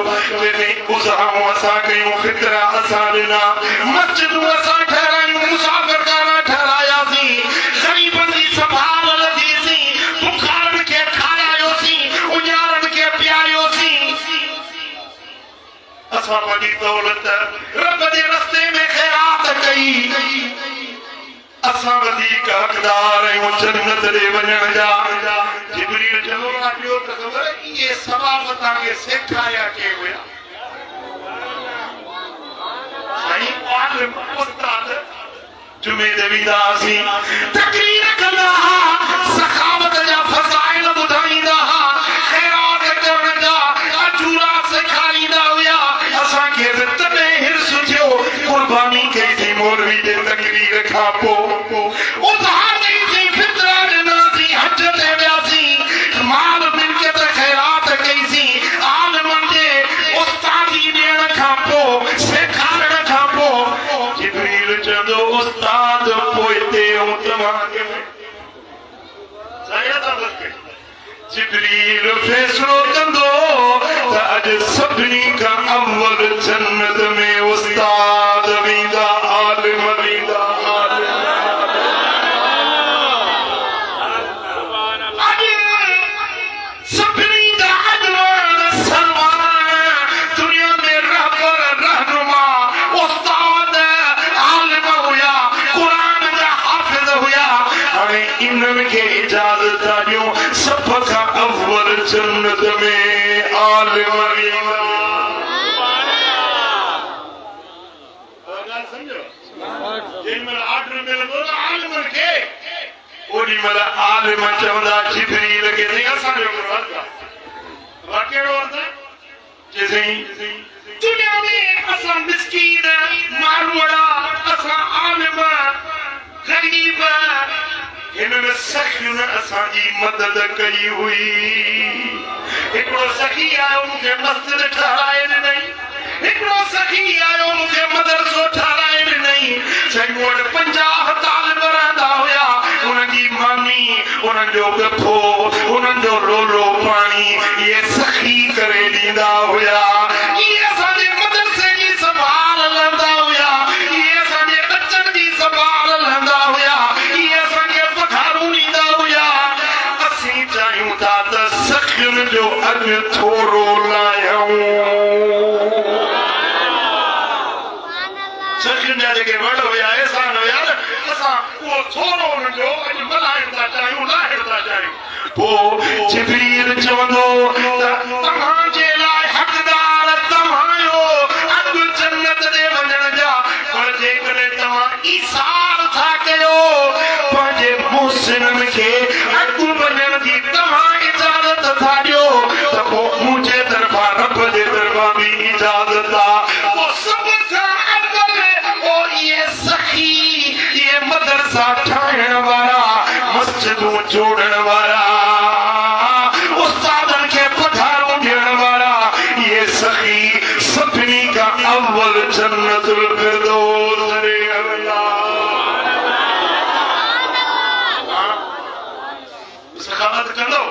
गुज़ारूं असां कयूं फिक्रा असां ॾिना मस्जिदूं असां ठहिरायूं मुसाफ़िर खाना ठहिरायासीं ग़रीबनि जी संभाल लॻीसीं बुखारनि खे खारायोसीं उञारनि खे पीआरियोसीं असां वॾी दौलत रब जे रस्ते में ख़ैरात कई असां वधीक हक़दार आहियूं जन्नत ॾे वञण जा जिब्रील चवंदो ॿियो त ख़बर इहे सवाब तव्हांखे सेखारिया के हुया साईं आलिम उस्ताद जुमे ते वेंदा हुआसीं तकरीर कंदा हुआ सखावत जा फज़ाइल ॿुधाईंदा हुआ ख़ैरात करण जा अजूरा सेखारींदा हुया असांखे बि तॾहिं हिर्स थियो कुर्बानी कईसीं मौलवी जे तकरीर खां पोइ उधार ॾीसीं फितरा ॾिनासीं हज ते वियासीं माल मिल्कियत ख़ैरात कईसीं आलिमनि जे उस्तादी ॾियण खां पोइ सेखारण खां पोइ जिब्रील चवंदो उस्ताद पोइते ऐं तव्हांखे जिब्रील फ़ैसिलो कंदो त अॼु सभिनी खां अव्वल जन्नत में उस्ताद वेंदा आलिम वेंदा सभिनी जा अजमान सलमान दुनिया में रहबर रहनुमा उस्ताद आलिम हुया क़ुरान जा हाफ़िज़ हुया हाणे इन्हनि खे इजाज़त ॾियूं सभ खां अव्वल जन्नत में आलिम वेंदा जेमल ऑर्डर मिलंदो न आलिमनि खे ओॾी महिल आलिम चवंदा जिब्रील खे साईं असांजो अर्ज़ु आहे कहिड़ो अर्ज़ु आहे साईं दुनिया में असां मिस्कीन मारूड़ा असां आलिम गरीब हिननि सखियुनि असांजी मदद कई हुई हिकिड़ो सखी आयो मूंखे मस्जिद ठहाराए ॾिनई हिकिड़ो सखी आयो मूंखे मदरसो ठहाराए ॾिनई साईं मूं वटि 50 तालिब रहंदा हुया उन्हनि जी मामी उन्हनि जो गफो उन्हनि जो रोलो पाणी इहे सखी करे ॾींदा हुया इहे असांजे मदरसे जी संभाल लहंदा हुया इहे असांजे बचनि जी संभाल लहंदा हुया इहे असांखे पघारूं ॾींदा हुया असीं चाहियूं था त सखियुनि जो अॼु थोरो लाहियूं सखियुनि जा जेके वड़ हुया एहसान हुया न असां उहो थोरो हुननि जो अॼु मल्हाइण था चाहियूं लाहिण था चाहियूं पोइ जिब्रील चवंदो त तव्हांजे लाइ हक़दार तव्हांजो अॼु जन्नत ॾे वञण जा पर जेकॾहिं तव्हां ईसार था कयो पंहिंजे मुहसिननि खे अॻु वञण जी तव्हां मदरसा ठाहिण वारा, मस्जिदूं जोड़ण वारा, उस्तादन के पधारूं ॾियण वारा, ये सखी सभिनी का अव्वल जन्नतुल फिरदौस रे अल्लाह। सखावत कंदो,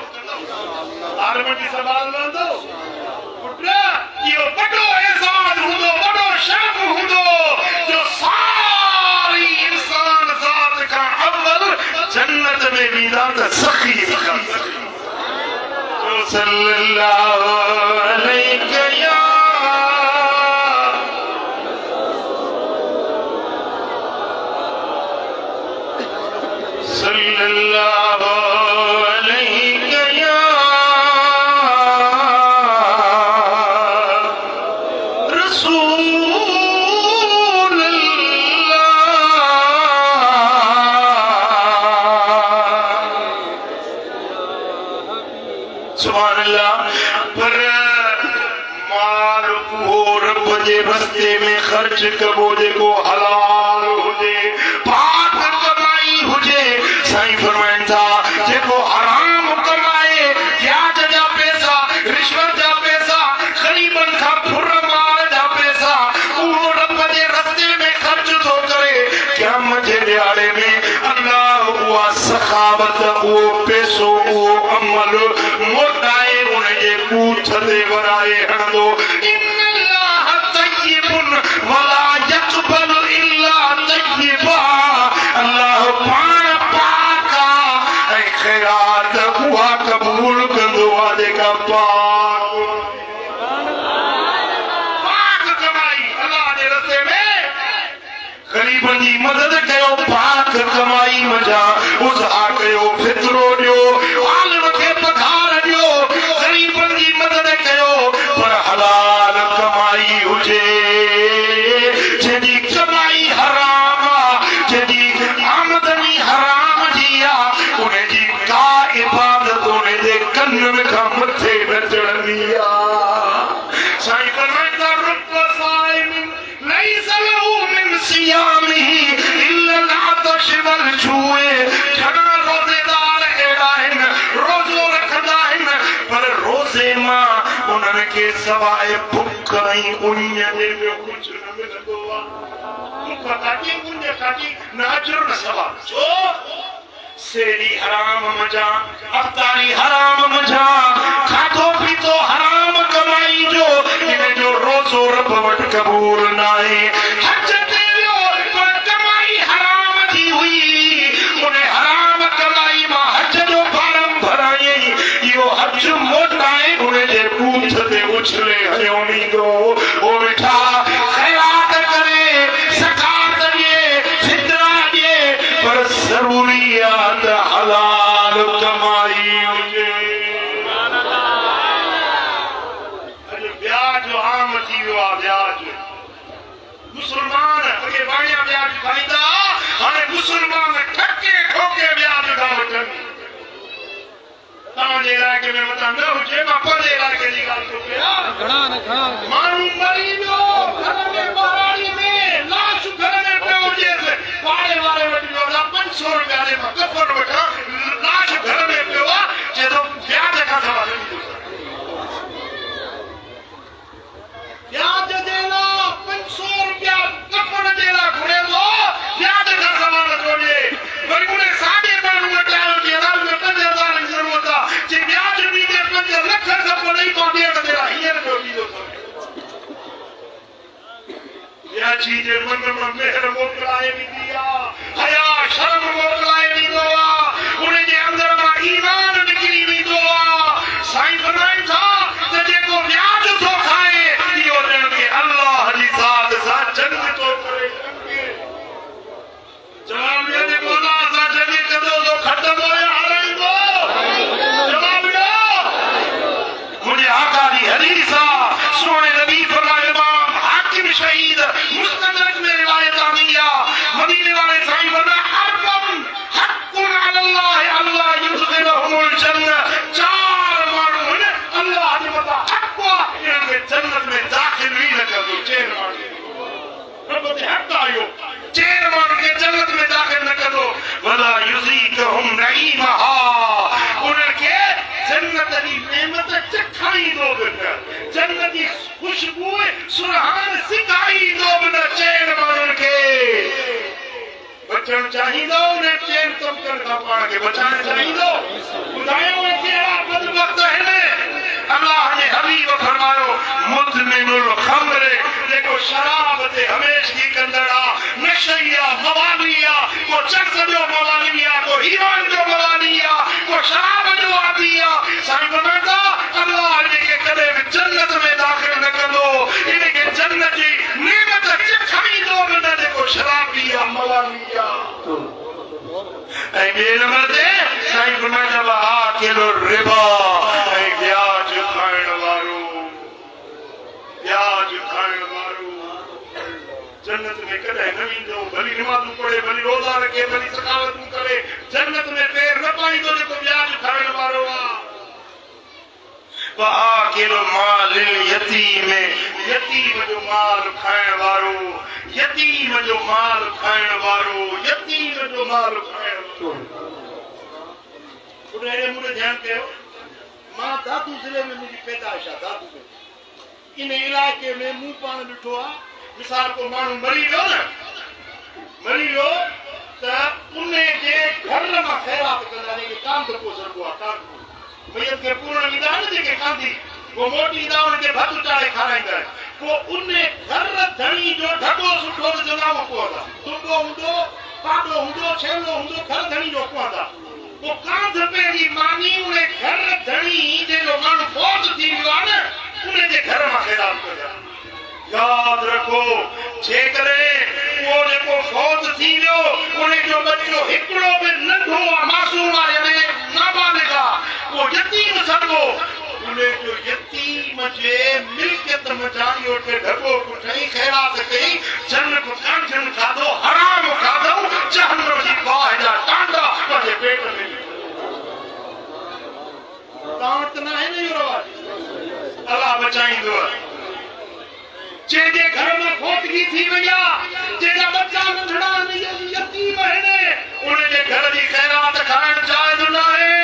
आलम जी सवाल वंदो, पुट्रा इहो वॾो एहसान हूंदो, वॾो शर्म हूंदो जो सारी इंसान ज़ात खां अव्वल जन्नत में वेंदा त सखी जो सल्लल्लाहु अलैहि या सल्लल्लाहु अलैहि या सुभान अल्लाह। पर माल वो रब जे रस्ते में खर्च कबो जेको हलाल हुजे, पाक कमाई हुजे, साईं फरमाइनि था जेको हराम कमाए, ब्याज जा पैसा, रिश्वत जा पैसा, ग़रीबन खां फुर माल जा पैसा, उहो रब जे रस्ते में खर्च थो करे, क़यामत जे ॾियारे में अल्लाह उहा सखावत, उहो पैसो, उहो अमल मोटाए उनजे कूठ ते वराए हणंदो। इन्नल्लाह तय्यिबुन वला यक़बलु इल्ला तय्यिबा, अल्लाह पाण पाक आहे ऐं ख़ैरात उहा क़बूल कंदो आहे जेका पाक कमाई अल्लाह जे रस्ते में ग़रीबन जी मदद कयो, पाक कमाई मजा उज़ा कयो, फितरो ॾियो, आलिम खे पघार ॾियो, ग़रीबन जी मदद कयो, पर हलाल कमाई हुजे, जंहिंजी कमाई हराम आहे, जंहिंजी आमदनी हराम जी आहे, उनजी का इबादत उनजे कन खां मथे न चढ़ंदी आहे। साईं फरमाइनि था रुब साइमिन लैस लहू मिन सियामिही इल्ला अल-अतश वल जूए, घणा रोज़ेदार अहिड़ा आहिनि रोज़ो रखंदा आहिनि, पर रोज़े मां उन्हनि खे सवाइ बुख ऐं उञ जे ॿियो कुझु न मिलंदो आहे। बुख काटी, उञ काटी, न अजर न सवाब। छो? सेरी हराम मजा, अफ्तारी हराम मजा, खाधो पीतो हराम कमाई जो, इन जो रोज़ो रब वटि क़बूल न आहे। हज ते वियो पर कमाई हराम जी हुई, उन हराम कमाई मां हज जो फारम भरायई, इहो हज मोटाए उनजे पूछ ते उछले हलियो वेंदो। ओ वेठा ख़ैरात करे, ज़कात ॾिए, फितरा ॾिए, पर ज़रूरी आहे त हलाल कमाई हुजे। अॼु ब्याज आम थी वियो आहे, ब्याज मुस्लमान अॻे वाणिया ब्याज खाईंदा, हाणे मुस्लमान ठके ठोके ब्याज था वठनि। तव्हांजे इलाइक़े में मथां न हुजे, मां पंहिंजे इलाइक़े जी ॻाल्हि थो कयां। माण्हू मरी वियो घर में, ॿाराड़ी में लाश घर में पियो हुजेसि, पाड़े वारे वटि वियो आहे 500 रुपया ॾे मां कफ़न वठां, लाश घर में पियो आहे, चए थो ब्याज खां सवाइ न ॾींदो। ब्याज जे लाइ 500 रुपया कफ़न जे लाइ घुरे थो, ब्याज खां सवाइ नथो ॾिए। वरी उन साॻे माण्हू वटि आयो जी अदालत में 5000 जी ज़रूरत आहे, जे ब्याज ॾींदे 5 लख खां पोइ ॾेई मां ॾियण जे लाइ हींअर पियो ॾींदो। ब्याजी जे मन में मेहर मोकिलाए ॾींदी आहे, हया शर्म मोकिलाए ॾींदो आहे, वनुज़ीक़हुम नईमहा उनके जन्नत दी नेमत चखाई दो बिना जन्नत दी खुशबू सुरहान सिकाई दो बिना चैन मारन के बचन चाहिदो ने चैन कम कर का पाण के बचाण चाहिदो बुधायो केड़ा बदबख्त है अल्लाह ने हबीब फरमायो मुदमिनुल खम्र देखो शराब ते हमेशगी कंदड़ा नशैया मवालिया को चर्च जो मवालिया को हीरोइन जो मवालिया को शराब जो आदिया साईं बनाता अल्लाह ने के कदे जन्नत में दाखिल न करो इनके जन्नत की नेमत चखाई दो न देखो शराबिया मवालिया ऐ बेल मरदे साईं बनाता बहा किलो रिबा ऐ ब्याज खाण वारो ब्याज खाण वारो जन्नत में कदे न विंदो भली नमाज़ पढ़े भली रोजा रखे भली सकावत करे जन्नत में पैर न पाईंदो जेको ब्याज खाण वारो आ वाकिल मालिल यतीम यतीम जो माल खाइण वारो यतीम जो माल खाइण वारो यतीम जो माल खाइण वारो उन्हें मुझे ध्यान कयो मां दादू जिले में मुझी पैदाइश आहे दादू में इन इलाके में मुंह पाण ॾिठो आहे मिसाल को माण्हू मरी वियो न मरी वियो त उन जे घर मां ख़ैरात कंदा आहिनि कि कान थो पोइ सघिबो आहे कान भैया के पूर्ण विधान जेके कांधी वो मोटी दा उनके भत चाड़े खाराईंदा वो उन्ने घर धणी जो ढगो सुठो जनाव कोदा तुंबो हुंदो पाडो हुंदो छेलो हुंदो घर धणी जो कोदा वो कांध पे दी मानी उने घर धणी जे जो मन फौज थी वियो न उने जे घर में खैरात कया याद रखो जे करे वो जेको फौज थी वियो उने जो बच्चो हिकड़ो भी नंढो मासूम आहे नाबालिगा वो यतीम सदो उन्हें जो यतीम जे मिल्कियत मचाई उठे ढगो उठाई खैरात कई जन्नत कांचन खादो हराम खादो जहन्नम जी बाह जा टांडा पंहिंजे पेट में तांत ना है नहीं रवा अल्लाह बचाईंदो जे घर में खोटगी थी वया जे बच्चा नंढड़ा यतीम है उन्हें जे घर दी खैरात खाइण जायज न है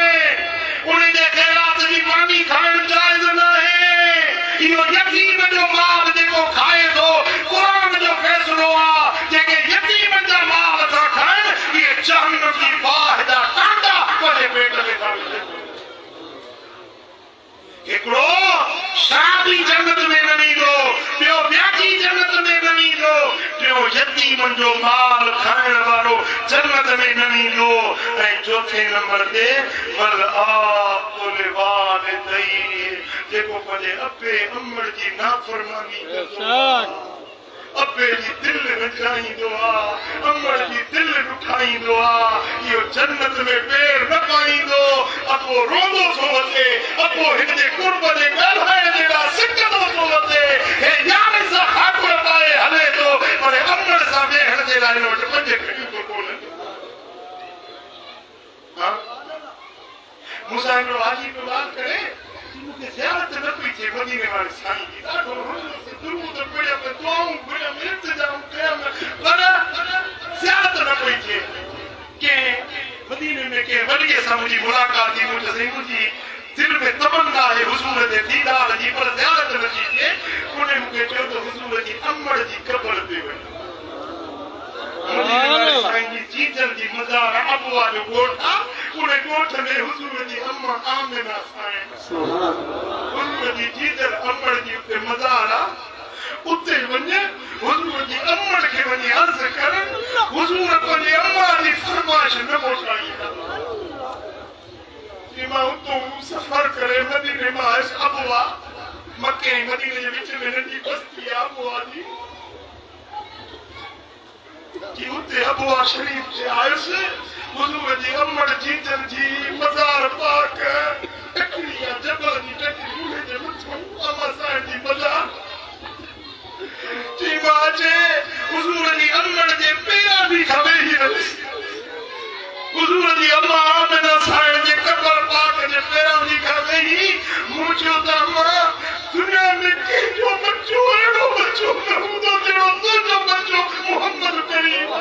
उन्हें जे खैरात दी मानी खाइण जायज न है इहो यतीम जो माल जेको खाए थो कुरान जो फैसलो आ जेके यतीम जा माल था खाइण ये जहन्नम जी बाह जा टांडा पंहिंजे पेट में था हिकिड़ो शादी जन्नत में न ईंदो ॿियो ब्याजी जन्नत में न ईंदो टियों यतीमनि जो माल खाइण वारो जन्नत में न ईंदो ऐं चौथे नंबर ते वल आकुल वालिदैहि जेको पंहिंजे अबे अम्मड़ जी नाफ़रमानी कंदो अबे जी दिल नचाईंदो आहे अम्मड़ जी दिल ॾुखाईंदो आहे इहो जन्नत में पेर न पाईंदो अबो रोंदो थो वञे अबो हिन जे कुर्ब जे ॻाल्हाइण जहिड़ा सिकंदो थो वञे हे यार सां हाकुर पाए हले थो पर अम्मड़ सां वेहण जे लाइ हिन वटि पंज खटियूं थो कोन मूंसां हिकिड़ो हाजी पियो ॻाल्हि करे मूंखे ज़ियारत न पई थिए मदीने वारे साईं जी ॾाढो दुरूद पढ़ियमि दुआऊं पढ़ियमि इंतजाम कयमि पर ज़ियारत न पई थिए कंहिं मदीने में कंहिं वॾीअ सां मुंहिंजी मुलाक़ात थी मुंहिंजी दिल में तमन्ना आहे हुज़ूर जे दीदार जी पर ज़ियारत न थी थिए उन मूंखे चयो त हुज़ूर जी अम्मड़ जी क़बर ते वञ साईं जी चीजन जी मज़ार अबुआ जो ॻोठ आहे उन ॻोठ में हुज़ूर जी अम्मा आमिना साईं हुज़ूर जी चीजन अम्मड़ जी उते मज़ार आहे उते वञे हुज़ूर जी अम्मड़ खे वञी अर्ज़ कर हुज़ूर पंहिंजी अम्मा जी फरमाइश न मोटाईंदा कि मां उतो सफ़र करे मदीने मां आयुसि अबुआ मके मदीने जे विच में नंढी बस्ती आहे अबुआ जी कि उते अबुआ शरीफ से आयुसि हुज़ूर जी अम्मड़ चीजन जी मज़ार पाक टकरी या जबल जी टकरी उन जे मथां अम्मा साईं जी मज़ार जी मां जे हुज़ूर जी अम्मड़ जे पेरां जी खवे ही हुज़ूर जी अम्मा आमिना साईं जे क़बर पाक जे पेरां जी खवे ही मूं चयो त अम्मा दुनिया में कंहिंजो बच्चो अहिड़ो बच्चो न हूंदो जहिड़ो तुंहिंजो बच्चो मोहम्मद करीम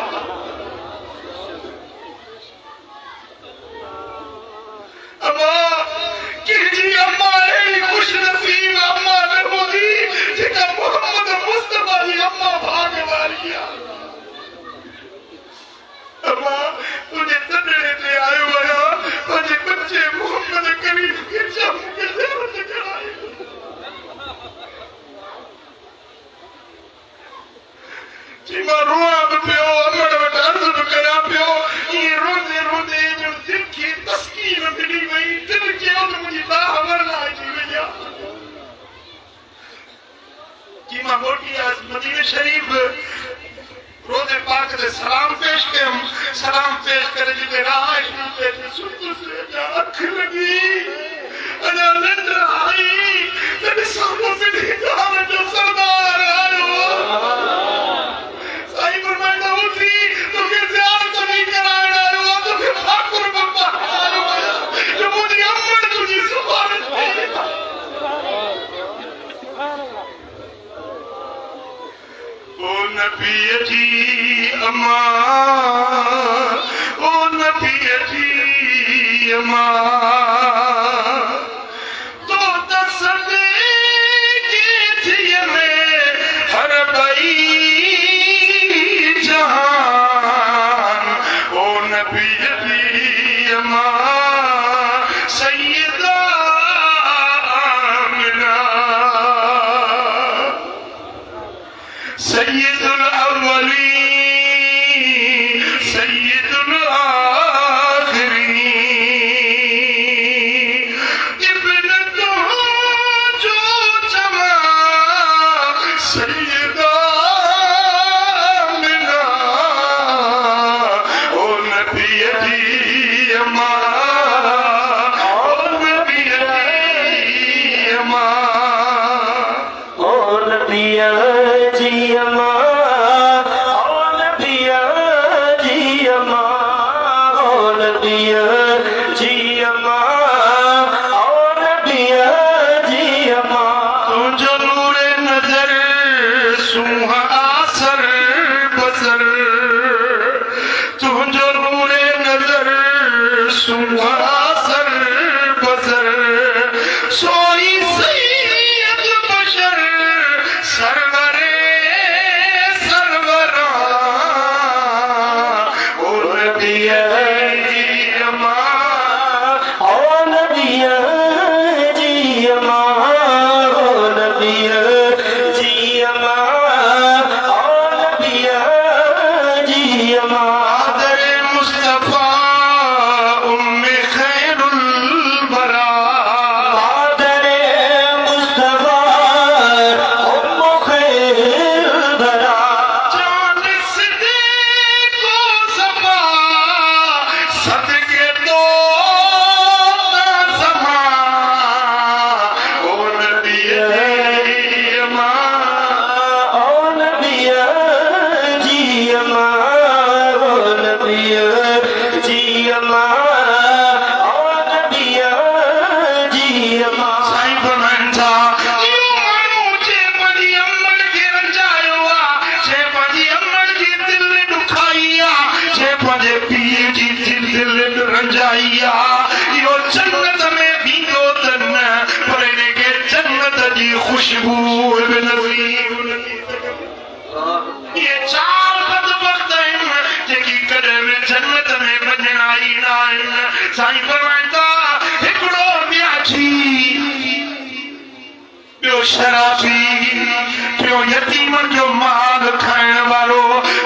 दिया अम्मा तुझे तंदड़े ते आयो आया मुझे बच्चे मोहम्मद करीम के जम के ज़रूरत कराए जी मां रोआ भी पियो अमड़ वटि अर्ज़ भी कयां पियो ये रोंदे रोंदे जो दिल खे तस्कीन मिली वई दिल खे उन मुंहिंजी बाहवर लाइ थी वई आहे जी मां मोटी आज मदीने शरीफ रोज़े पाक दे सलाम पेश कयम सलाम पेश करे जिते राह पे सुन से अख लगी अना नंद आई तने सामो मिली जान जो सरदार आयो साईं फरमाइंदा उठी तो के ज़ियारत नहीं कराइण आयो तो के ठाकुर बाबा आयो जो मुझे अम्मड़ तुझी सुभान ओ नबी जी अम्मा ओ नबी जी अम्मा तो दसदे के थिए में हर बई जहान ओ नबी जी अम्मा सैयदा आमिना सैयदुल अव्वलीन सैयदुल आखिरीन इब्नतु जो जमा सैयदा आमिना ओ नबी जी अम्मा ओ नबी जी अम्मा ओ नबी जी अम्मा ओ नबी जी अम्मा ओ नबी जी अम्मा ओ नबी जी अम्मा तुझो नूरे नजर सुहा आसर बसर तुझो नूरे नजर सुहा आसर बसर सोई सैयद बशर सरवरे सरवरा ओ नबी जी अम्मा ओ नबी जी अम्मा ओ नबी जी अम्मा ओ नबी जी अम्मा आदर मुस्तफा उम्मे खैरुल बरा आदर मुस्तफा उम्म खैर बरा जान सिदे को सफा सदके दो समा ओ नबी जी अम्मा ओ नबी जी अम्मा ओ नबी जी अम्मा ओ नबी जी अम्मा साईं फरमाइंदा इहो माण्हू जे पंहिंजी अम्मड़ खे रंजायो आहे जे पंहिंजी अम्मड़ जी दिलि ॾुखाई आहे जे पंहिंजे पीउ जी दिलि रंजाई आहे इहो जन्नत में वेंदो त न पर हिनखे जन्नत जी ख़ुशबू बि नसीब नथी थिए इहे चार बदबख्त आहिनि जेकी कॾहिं बि जन्नत में वञण आई न आहिनि साईं फरमाइंदा हिकिड़ो ब्याजी ॿियो शराबी टियों यतीमनि जो माल खाइण वारो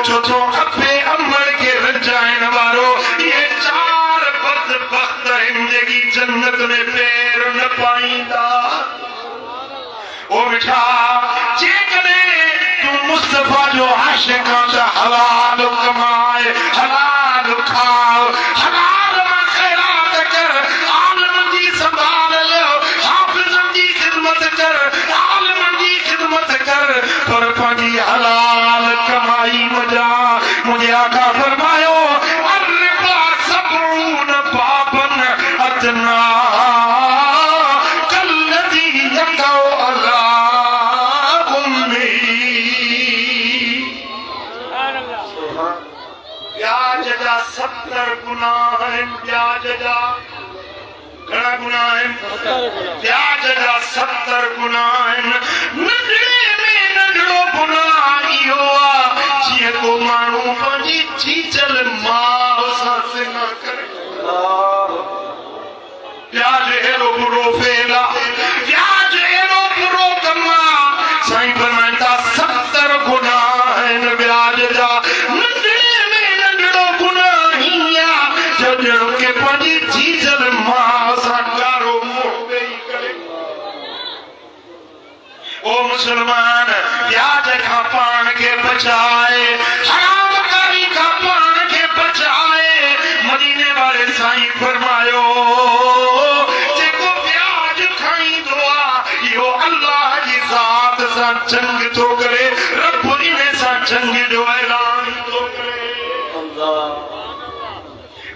चौथों खपे अमड़ खे रंजाइण वारो इहे चार बदबख्त आहिनि जेकी जन्नत में पेर न पाईंदा ओ मिठा जेकॾहिं तूं मुस्तफा जो आशिक़ आहीं त हलाल कमाए हलाल खाओ हलाल मां ख़ैरात कर आलिमनि जी संभाल लियो हाफ़िज़नि जी ख़िदमत कर आलिमनि जी ख़िदमत कर पर पंहिंजी हलाल कमाई मजा मुंहिंजे आका फरमायो अर्रिबा सबून बाबन अदना कल्लज़ी यक़उ अला उम्मी ब्याज जा 70 गुनाह आहिनि ब्याज जा घणा गुनाह आहिनि ब्याज जा 70 गुनाह आहिनि नंढड़े में नंढड़ो गुनाह इहो आहे जेको माण्हू पंहिंजी चीचल माउ सां सिंह करे प्याज एड़ो बुरो फेला प्याज एड़ो बुरो कमा साईं फरमाइता 70 गुनाह आहिनि ब्याज जा नंढड़े में नंढड़ो गुनाह ही आहे जॾहिं के पंहिंजी चीजल मां सां ॻाढ़ो मुंहुं वेही करे ओ मुसलमान प्याज खां पाण खे बचाए हराम कारी खां पाण खे बचाए मदीने वारे साईं फरमायो जंग तो करे रब इन्हें सा जंग जो ऐलान तो करे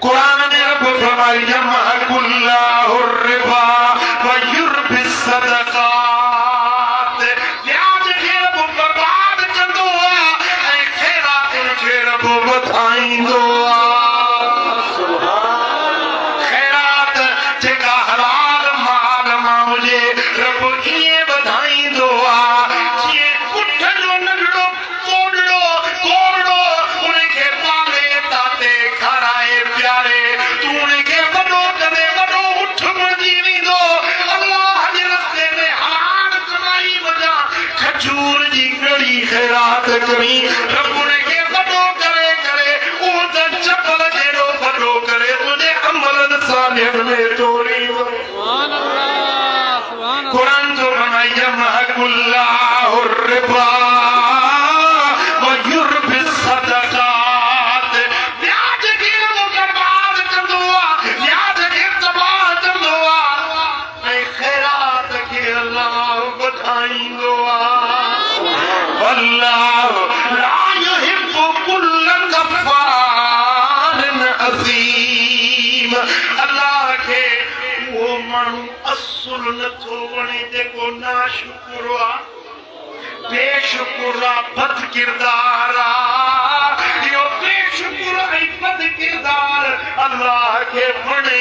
कुरान ने रब फरमाई यमहकुल्लाहुर रिबा व युरबि सदकात ब्याज खे रब बर्बाद कंदो आहे ऐं खैरात खे रब वधाईंदो आहे सुभान खैरात जेका हलाल माल मां हुजे रब ईअं वधाईंदो आहे खैरात करी रब के बड़ो करे करे ओ त चपल जेड़ो बड़ो करे तुझे अमल सालिह में तोरी सुभान अल्लाह कुरान जो बनाई यमहकुल्लाहुर रिबा व युरबि सदकात ब्याज के बर्बाद कंदो आहे ब्याज के तबाह कंदो आहे ऐं खैरात के अल्लाह वधाईंदो आहे अल्लाह ला युहिब्बु कुल्ल कफ़ारिन अज़ीम अल्लाह के वो माण्हू असुल नथो वणे जेको नाशुक्र आहे बेशुक्र आहे बद किरदार आहे इहो बेशुक्र ऐं बद किरदार अल्लाह के वणे ई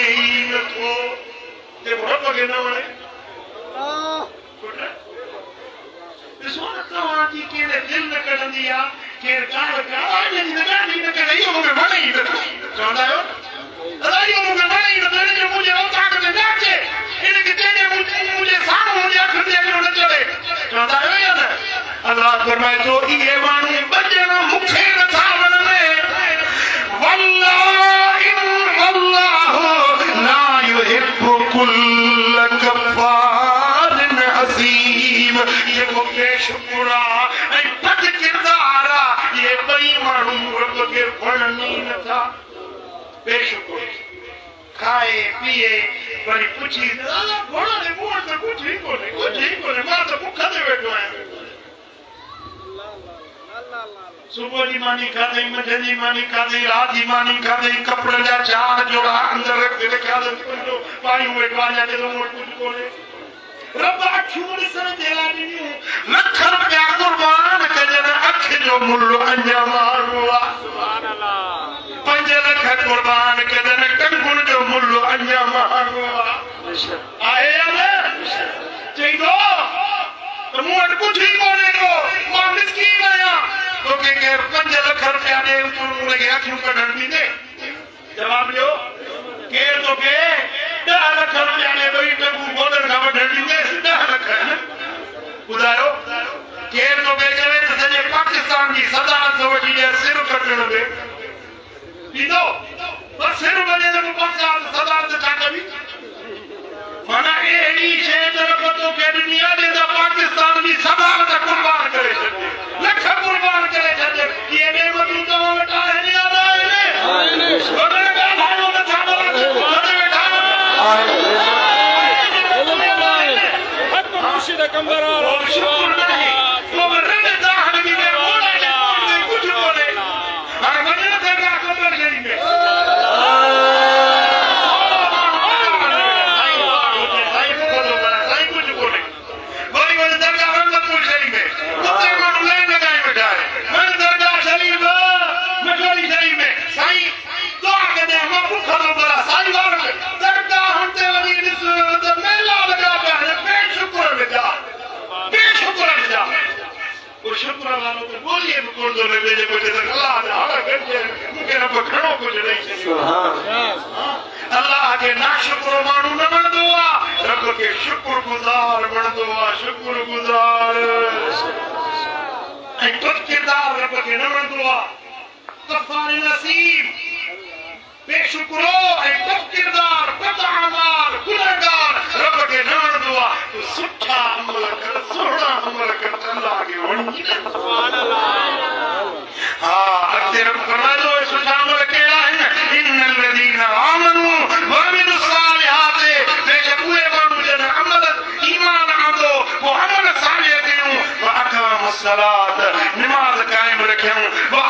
नथो जेको रब खे न वणे ॾिसो न तव्हांजी कहिड़े दिलि न कढंदी आहे केरु ॻाल्हि करे ॻाल्हि न करे इहो मूंखे वणे ई नथो चवंदा आहियो दादा इहो मूंखे वणे ई नथो हिनजो मुंहिंजे औताक में न अचे हिनखे चइजे मुंहिंजे साम्हूं मुंहिंजे अखियुनि जे अॻियां न चले चवंदा आहियो या न अल्लाह फरमाए थो इहे माण्हू ॿ ॼणा मूंखे नथा वणनि वल्लाहु ला युहिब्बु कुल्ल कफ़ारिन अज़ीम जेको बेशुक्र आहे ऐं बद किरदार आहे इहे ॿई माण्हू रब खे वणनि ई नथा बेशुक्र खाए पीए वरी पुछी दादा घोड़ा ने मूं वटि त कुझु ई कोन्हे मां त बुख ते वेठो आहियां सुबुह जी मानी खाधई मंझंदि जी मानी खाधई रात जी मानी खाधई कपिड़े जा 4 जोड़ा अंदरि रखी रखिया तुंहिंजो पायूं वेठो आहियां मूं वटि कुझु कोन्हे रब अखियूं ॾिसण जे लाइ ॾिनियूं लख रुपया कुर्बान कजनि अख जो मुल्ह अञा माण्हू आहे सुभान अल्लाह 5 लख कुर्बान कजनि टंगुनि जो मुल्ह अञा माण्हू आहे या न चई थो त मूं वटि कुझु ई कोन्हे को मां मिस्कीन आहियां तोखे केरु 5 लख रुपया ॾे तूं हुनखे अखियूं कढण ॾींदे जवाबु ॾियो केरु तोखे 10 लख रुपया ॾे ॿई टंगू गोॾनि खां वठण ॾींदे 10 लख ॿुधायो केरु तोखे चवे त सॼे पाकिस्तान जी सदारत वठी ॾे सिर कटण ॾे ॾींदो बसि सिर वञे त पाकिस्तान सदारत छा कबी माना अहिड़ी शइ तरफ़ तोखे ॾिनी आहे त पाकिस्तान जी सदारत कुर्बान करे छॾे लख कुर्बान करे छॾे इहे नेमतूं तव्हां वटि आहिनि या न आहिनि ॻाल्हायो नथा मुर्शिद कंबर शुक्र नहीं वो रब दाहन भी में बोला नहीं कुछ बोले हां मने दरगाह कंबर नहीं में कुछ बोले बड़ी बड़ी दरगाह रंगपुर शरीफ में कुत्ते मानो ले लगाए बैठा है मैं दरगाह शरीफ मजोरी शरीफ में साईं दुआ के दे हम भूखा तो बड़ा साईं वार दरगाह हंते लगी तो मेला लगा है बेशुक्र बेटा बेशुक्र बेटा वो शुक्र वालो तो बोलिए कोन दो ले जे को जे अल्लाह ने हर गजे के रब घणो कुछ नहीं छे अल्लाह के ना शुक्र मानू न वणदो आ रब के शुक्र गुजार वणदो आ शुक्र गुजार ऐं बद किरदार रब के न वणदो आ कफार नसीब बेशुक्रो ऐं बद किरदार बद अमाल गुनहगार रब के न वणदो आ तो सुठा अमल कर सोहणा अमल कर अल्लाह के वणी सुभान अल्लाह हां अॻिते रब फरमायो सुठा अमल कहिड़ा आहिनि इन्नल लज़ीना आमनू व अमिलुस सालिहात बेशक उहे माण्हू जन अमल ईमान आंदो वो अमल सालिह कयूं व अक़ामुस सलात नमाज़ क़ाइम रखियूं व